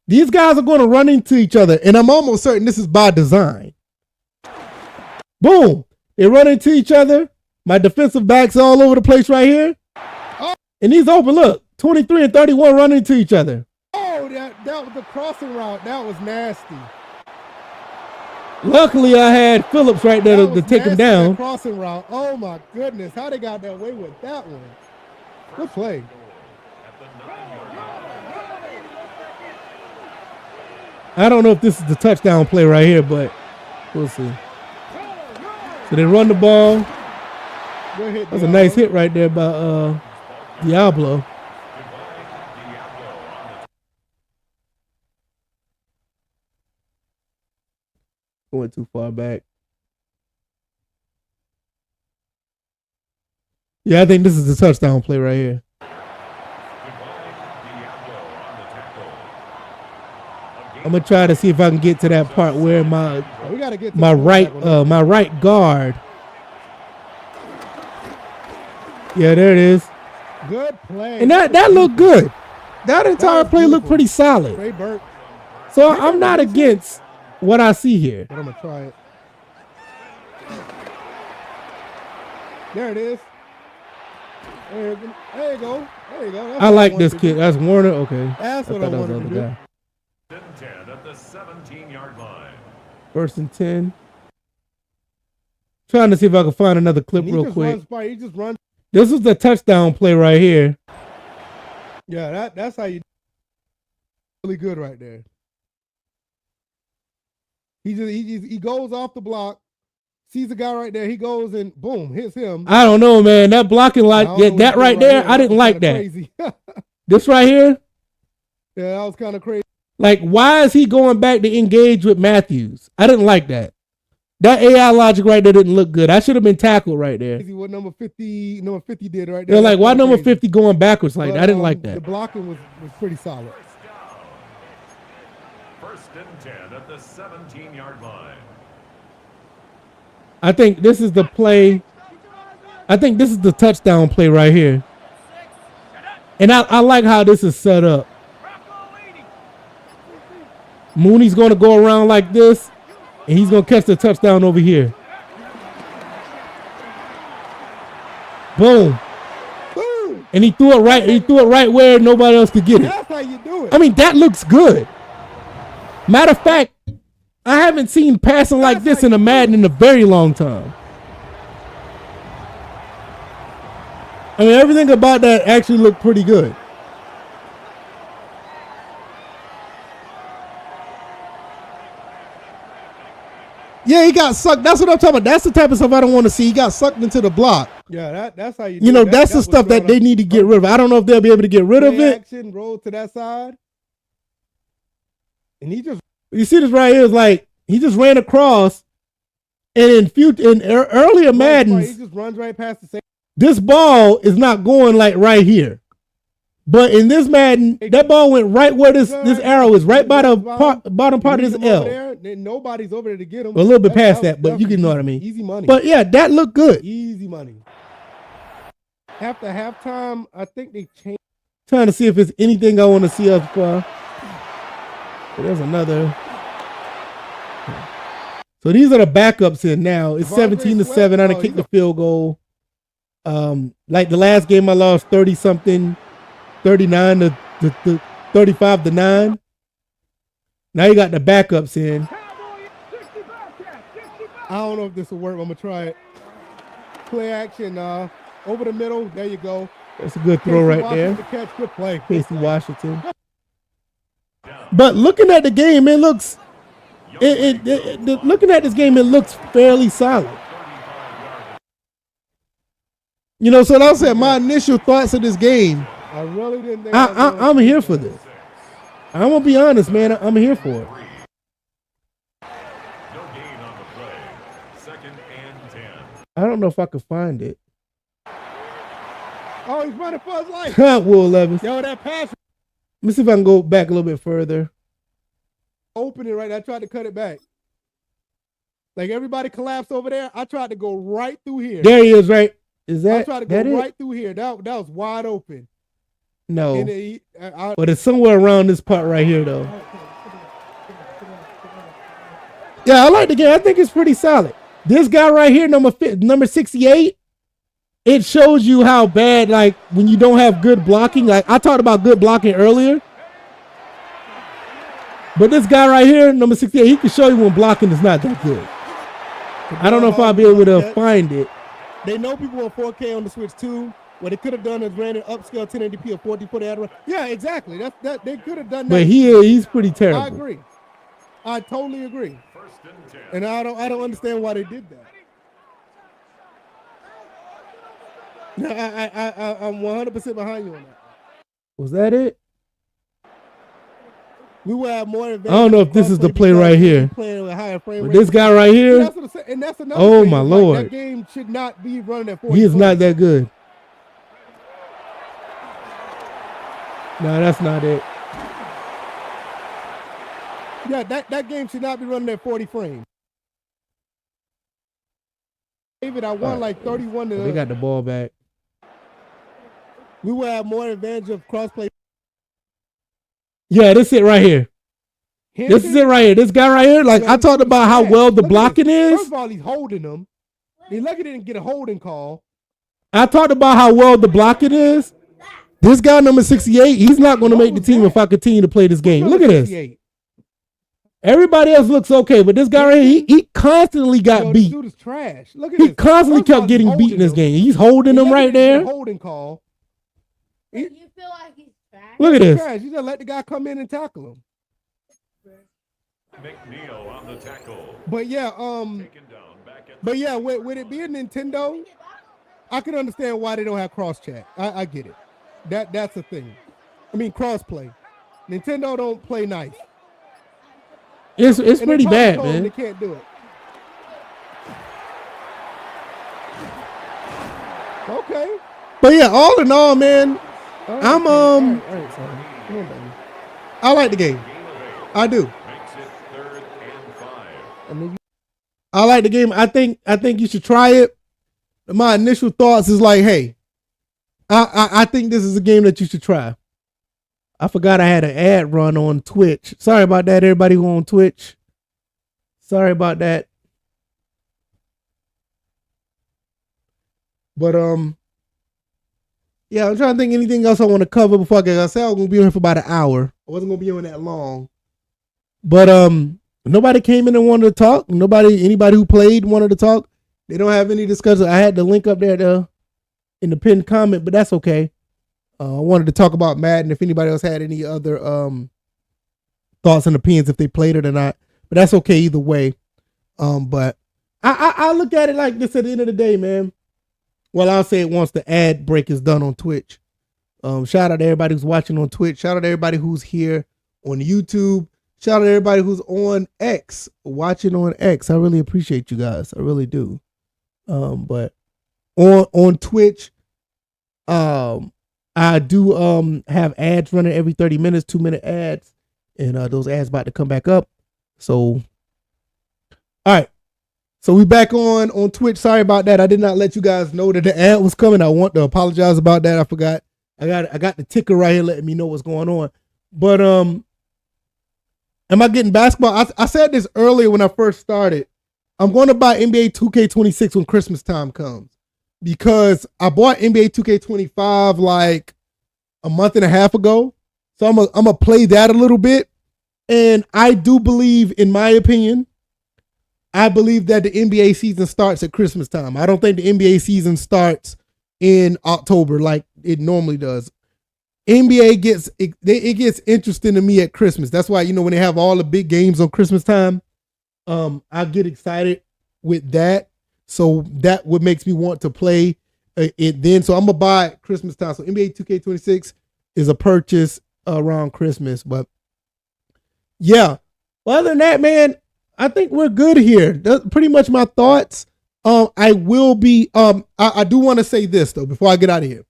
these guys are going to run into each other, and I'm almost certain this is by design. Boom. They run into each other. My defensive backs all over the place right here. And he's open. Look, 23 and 31 running into each other. Oh, that was the crossing route. That was nasty. Luckily, I had Phillips right there to take him down. That crossing route. Oh my goodness, how they got that way with that one? Good play. I don't know if this is the touchdown play right here, but we'll see. So they run the ball. That's a nice hit right there by Diablo. Going too far back. Yeah, I think this is the touchdown play right here. I'm gonna try to see if I can get to that part where my right guard. Yeah, there it is. Good play. And that looked good. That entire play looked pretty solid. So I'm not against what I see here. But I'm gonna try it. There it is. There you go. There you go. I like this kid. That's Warner. Okay. That's what I wanted to do. Guy. 10 at the 17-yard line. 1st and 10. Trying to see if I can find another clip real quick. He just runs. This was the touchdown play right here. Yeah, that's how you. Really good right there. He goes off the block, sees the guy right there. He goes and boom, hits him. I don't know, man. That blocking that right there, I didn't like that. Crazy. This right here. Yeah, that was kind of crazy. Like, why is he going back to engage with Matthews? I didn't like that. That AI logic right there didn't look good. I should have been tackled right there. What number 50 did right there. They're like, why number 50 going backwards like that? I didn't like that. The blocking was pretty solid. 1st and 10 at the 17-yard line. I think this is the play. I think this is the touchdown play right here. And I like how this is set up. Mooney's going to go around like this, and he's going to catch the touchdown over here. Boom. Boom. And he threw it right. He threw it right where nobody else could get it. That's how you do it. I mean, that looks good. Matter of fact, I haven't seen passing like this in a Madden in a very long time. I mean, everything about that actually looked pretty good. Yeah, he got sucked. That's what I'm talking about. That's the type of stuff I don't want to see. He got sucked into the block. Yeah, that's how you do it. You know, that. that's the stuff that they need to get rid of. I don't know if they'll be able to get rid of it. Action, roll to that side. And he just... You see this right here is like, he just ran across. And in earlier Maddens, he just runs right past the same. This ball is not going like right here. But in this Madden, that ball went right where this arrow is, right by the bottom part of this L. Nobody's over there to get him. A little bit past that, but you can know what I mean. Easy money. But yeah, that looked good. Easy money. After halftime, I think they changed. Trying to see if there's anything I want to see up far. There's another. So these are the backups here now. It's 17-7. I done kicked the field goal. Like the last game I lost 30-something. 39 to 35 to 9. Now you got the backups in. I don't know if this will work. I'm gonna try it. Play action, over the middle. There you go. That's a good throw right there. Catch. Good play. Casey Washington. But looking at the game, it looks. Looking at this game, it looks fairly solid. You know, so I said my initial thoughts of this game. I really didn't think I'm here for this. I'm gonna be honest, man. I'm here for it. No gain on the play. 2nd and 10. I don't know if I could find it. Oh, he's running for his life. Will Levis. Yo, that pass. Let me see if I can go back a little bit further. Open it right. I tried to cut it back. Like everybody collapsed over there. I tried to go right through here. There he is, right? Is that? I tried to go right through here. That was wide open. No, but it's somewhere around this part right here, though. Yeah, I like the game. I think it's pretty solid. This guy right here, number 68, it shows you how bad, like, when you don't have good blocking. Like, I talked about good blocking earlier. But this guy right here, number 68, he can show you when blocking is not that good. I don't know if I'll be able to find it. They know people want 4K on the Switch too. What they could have done is ran an upscale 1080p or 40 ad. Yeah, exactly. That they could have done that. But he's pretty terrible. I agree. I totally agree. And I don't understand why they did that. No, I'm 100% behind you on that. Was that it? We will have more. I don't know if this is the play right here. Playing with higher frame But this guy right here. That's what I'm saying. And that's another oh thing. my Like, lord! that game should not be running at 40. He is not that good. No, that's not it. Yeah, that game should not be running at 40 frames. David, I won like 31 to. They got the ball back. We will have more advantage of crossplay. Yeah, this is it right here. This is it right here. This guy right here. Like, I talked about how well the blocking is. First of all, he's holding them. He's lucky he didn't get a holding call. I talked about how well the blocking is. This guy, number 68, he's not going to make the team if I continue to play this game. Look at this. Everybody else looks okay, but this guy right here, he constantly got beat. This dude is trash. Look at He this. constantly kept getting beat in this game. He's holding them right there. Holding call. You feel like he's trash? Look at this. Trash. You just let the guy come in and tackle him. McNeil on the tackle. But yeah, with it being Nintendo, I can understand why they don't have cross chat. I get it. That's a thing. I mean, cross play. Nintendo don't play nice. It's pretty bad, man. They can't do it. Okay. But yeah, all in all, man, All I'm All right, sorry. Come on, baby. I like the game. I do. Makes it 3rd and 5. I like the game. I think you should try it. My initial thoughts is like, hey, I think this is a game that you should try. I forgot I had an ad run on Twitch. Sorry about that, everybody who on Twitch. Sorry about that. But yeah, I'm trying to think anything else I want to cover before I get. I said I was gonna be on here for about an hour. I wasn't gonna be on that long. But nobody came in and wanted to talk. Anybody who played wanted to talk. They don't have any discussion. I had the link up there in the pinned comment, but that's okay. I wanted to talk about Madden. If anybody else had any other thoughts and opinions, if they played it or not, but that's okay either way. But I look at it like this at the end of the day, man. Well, I'll say it once the ad break is done on Twitch. Shout out to everybody who's watching on Twitch. Shout out to everybody who's here on YouTube. Shout out to everybody who's on X, watching on X. I really appreciate you guys. I really do. But on Twitch, I do have ads running every 30 minutes, 2-minute ads, and those ads about to come back up. So, all right. So we back on Twitch. Sorry about that. I did not let you guys know that the ad was coming. I want to apologize about that. I forgot. I got the ticker right here letting me know what's going on. But am I getting basketball? I said this earlier when I first started. I'm going to buy NBA 2K26 when Christmas time comes because I bought NBA 2K25 like a month and a half ago. So I'm gonna play that a little bit. And I do believe, in my opinion, I believe that the NBA season starts at Christmas time. I don't think the NBA season starts in October like it normally does. NBA gets interesting to me at Christmas. That's why, when they have all the big games on Christmas time, I get excited with that. So that what makes me want to play it then. So I'm gonna buy it Christmas time. So NBA 2K26 is a purchase around Christmas. But yeah, well, other than that, man, I think we're good here. That's pretty much my thoughts. I will be. I do want to say this though before I get out of here.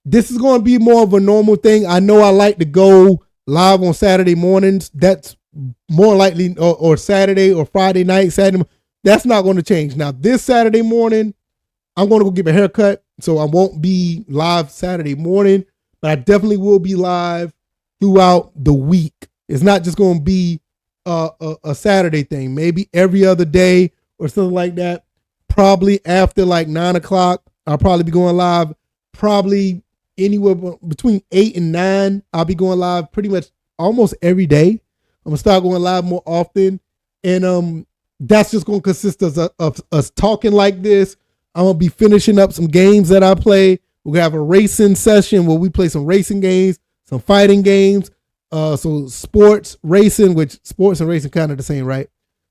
This is going to be more of a normal thing. I know I like to go live on Saturday mornings. That's more likely, or Saturday or Friday night. That's not going to change. Now, this Saturday morning, I'm going to go get my hair cut, so I won't be live Saturday morning, but I definitely will be live throughout the week. It's not just going to be a Saturday thing. Maybe every other day or something like that. Probably after like 9 o'clock I'll probably be going live probably anywhere between 8 and 9. I'll be going live pretty much almost every day. I'm gonna start going live more often, and that's just gonna consist of us talking like this. I'm gonna be finishing up some games that I play. We're gonna have a racing session where we play some racing games, some fighting games. So sports racing, which sports and racing kind of the same, right?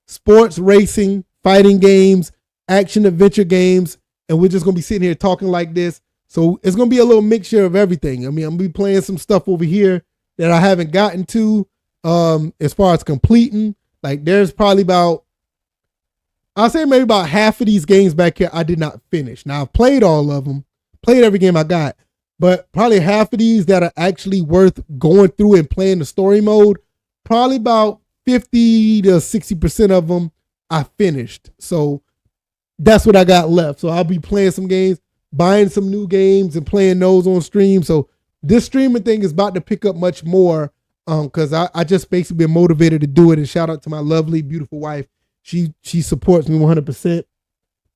Sports racing, fighting games, action adventure games, and we're just gonna be sitting here talking like this. So it's gonna be a little mixture of everything. I mean, I'm gonna be playing some stuff over here that I haven't gotten to. As far as completing, like there's probably about, I'll say maybe about half of these games back here I did not finish. Now I've played all of them, played every game I got, but probably half of these that are actually worth going through and playing the story mode, probably about 50 to 60% of them I finished. So that's what I got left. So I'll be playing some games, buying some new games and playing those on stream. So this streaming thing is about to pick up much more because I just basically been motivated to do it. And shout out to my lovely, beautiful wife. She supports me 100%.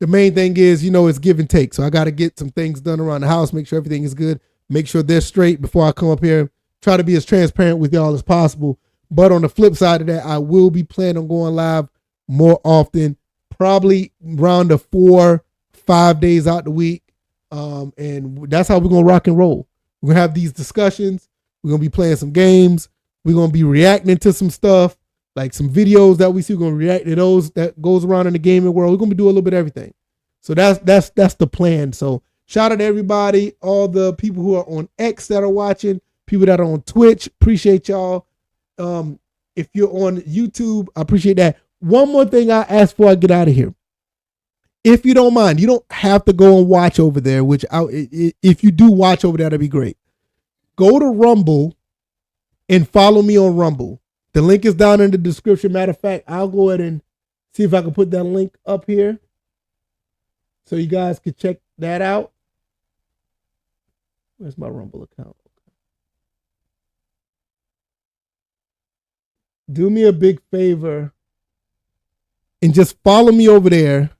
The main thing is, it's give and take. So I got to get some things done around the house, make sure everything is good, make sure they're straight before I come up here, try to be as transparent with y'all as possible. But on the flip side of that, I will be planning on going live more often, probably around the 4-5 days out the week. And that's how we're going to rock and roll. We're going to have these discussions. We're going to be playing some games. We're going to be reacting to some stuff, like some videos that we see. We're going to react to those that goes around in the gaming world. We're going to do a little bit of everything. So that's the plan. So shout out to everybody, all the people who are on X that are watching, people that are on Twitch. Appreciate y'all. If you're on YouTube, I appreciate that. One more thing I ask before I get out of here. If you don't mind, you don't have to go and watch over there, if you do watch over there, that'd be great. Go to Rumble and follow me on Rumble. The link is down in the description. Matter of fact, I'll go ahead and see if I can put that link up here so you guys can check that out. Where's my Rumble account? Do me a big favor and just follow me over there.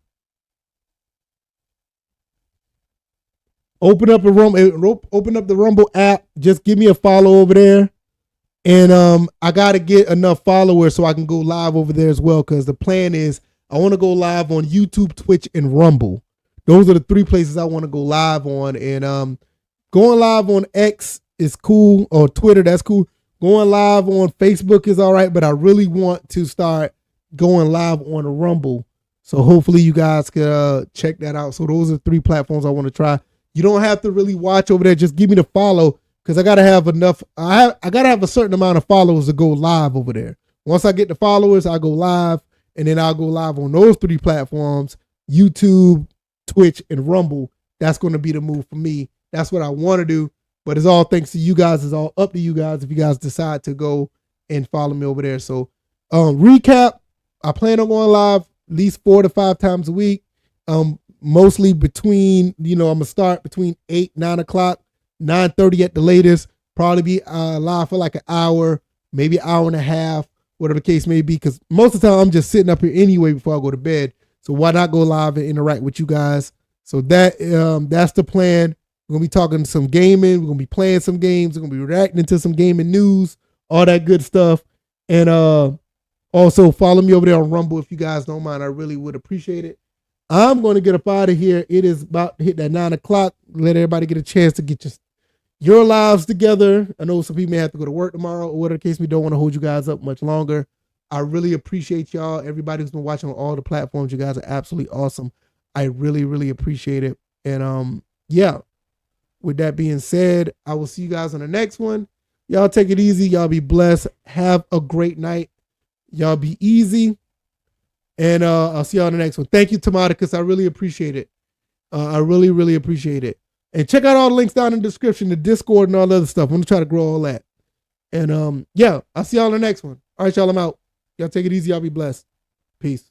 Open up the Rumble app. Just give me a follow over there. And I got to get enough followers so I can go live over there as well. Because the plan is I want to go live on YouTube, Twitch, and Rumble. Those are the 3 places I want to go live on. And going live on X is cool, or Twitter, that's cool. Going live on Facebook is all right, but I really want to start going live on a Rumble. So hopefully you guys can check that out. So those are 3 platforms I want to try. You don't have to really watch over there. Just give me the follow because I got to have enough. I got to have a certain amount of followers to go live over there. Once I get the followers, I go live, and then I'll go live on those 3 platforms, YouTube, Twitch, and Rumble. That's going to be the move for me. That's what I want to do. But it's all thanks to you guys. It's all up to you guys if you guys decide to go and follow me over there. So recap, I plan on going live at least 4 to 5 times a week. Mostly between, I'm going to start between 8, 9 o'clock, 9:30 at the latest. Probably be live for like an hour, maybe an hour and a half, whatever the case may be. Because most of the time I'm just sitting up here anyway before I go to bed. So why not go live and interact with you guys? So that's the plan. We're going to be talking some gaming. We're going to be playing some games. We're going to be reacting to some gaming news, all that good stuff. And also follow me over there on Rumble if you guys don't mind. I really would appreciate it. I'm going to get up out of here. It is about to hit that 9 o'clock. Let everybody get a chance to get your lives together. I know some people may have to go to work tomorrow or whatever the case. We don't want to hold you guys up much longer. I really appreciate y'all. Everybody who's been watching on all the platforms, you guys are absolutely awesome. I really, really appreciate it. And yeah, with that being said, I will see you guys on the next one. Y'all take it easy. Y'all be blessed. Have a great night. Y'all be easy. And I'll see y'all on the next one. Thank you, Tomaticus. I really appreciate it. I really, really appreciate it. And check out all the links down in the description, the Discord and all the other stuff. I'm going to try to grow all that. And yeah, I'll see y'all on the next one. All right, y'all, I'm out. Y'all take it easy. Y'all be blessed. Peace.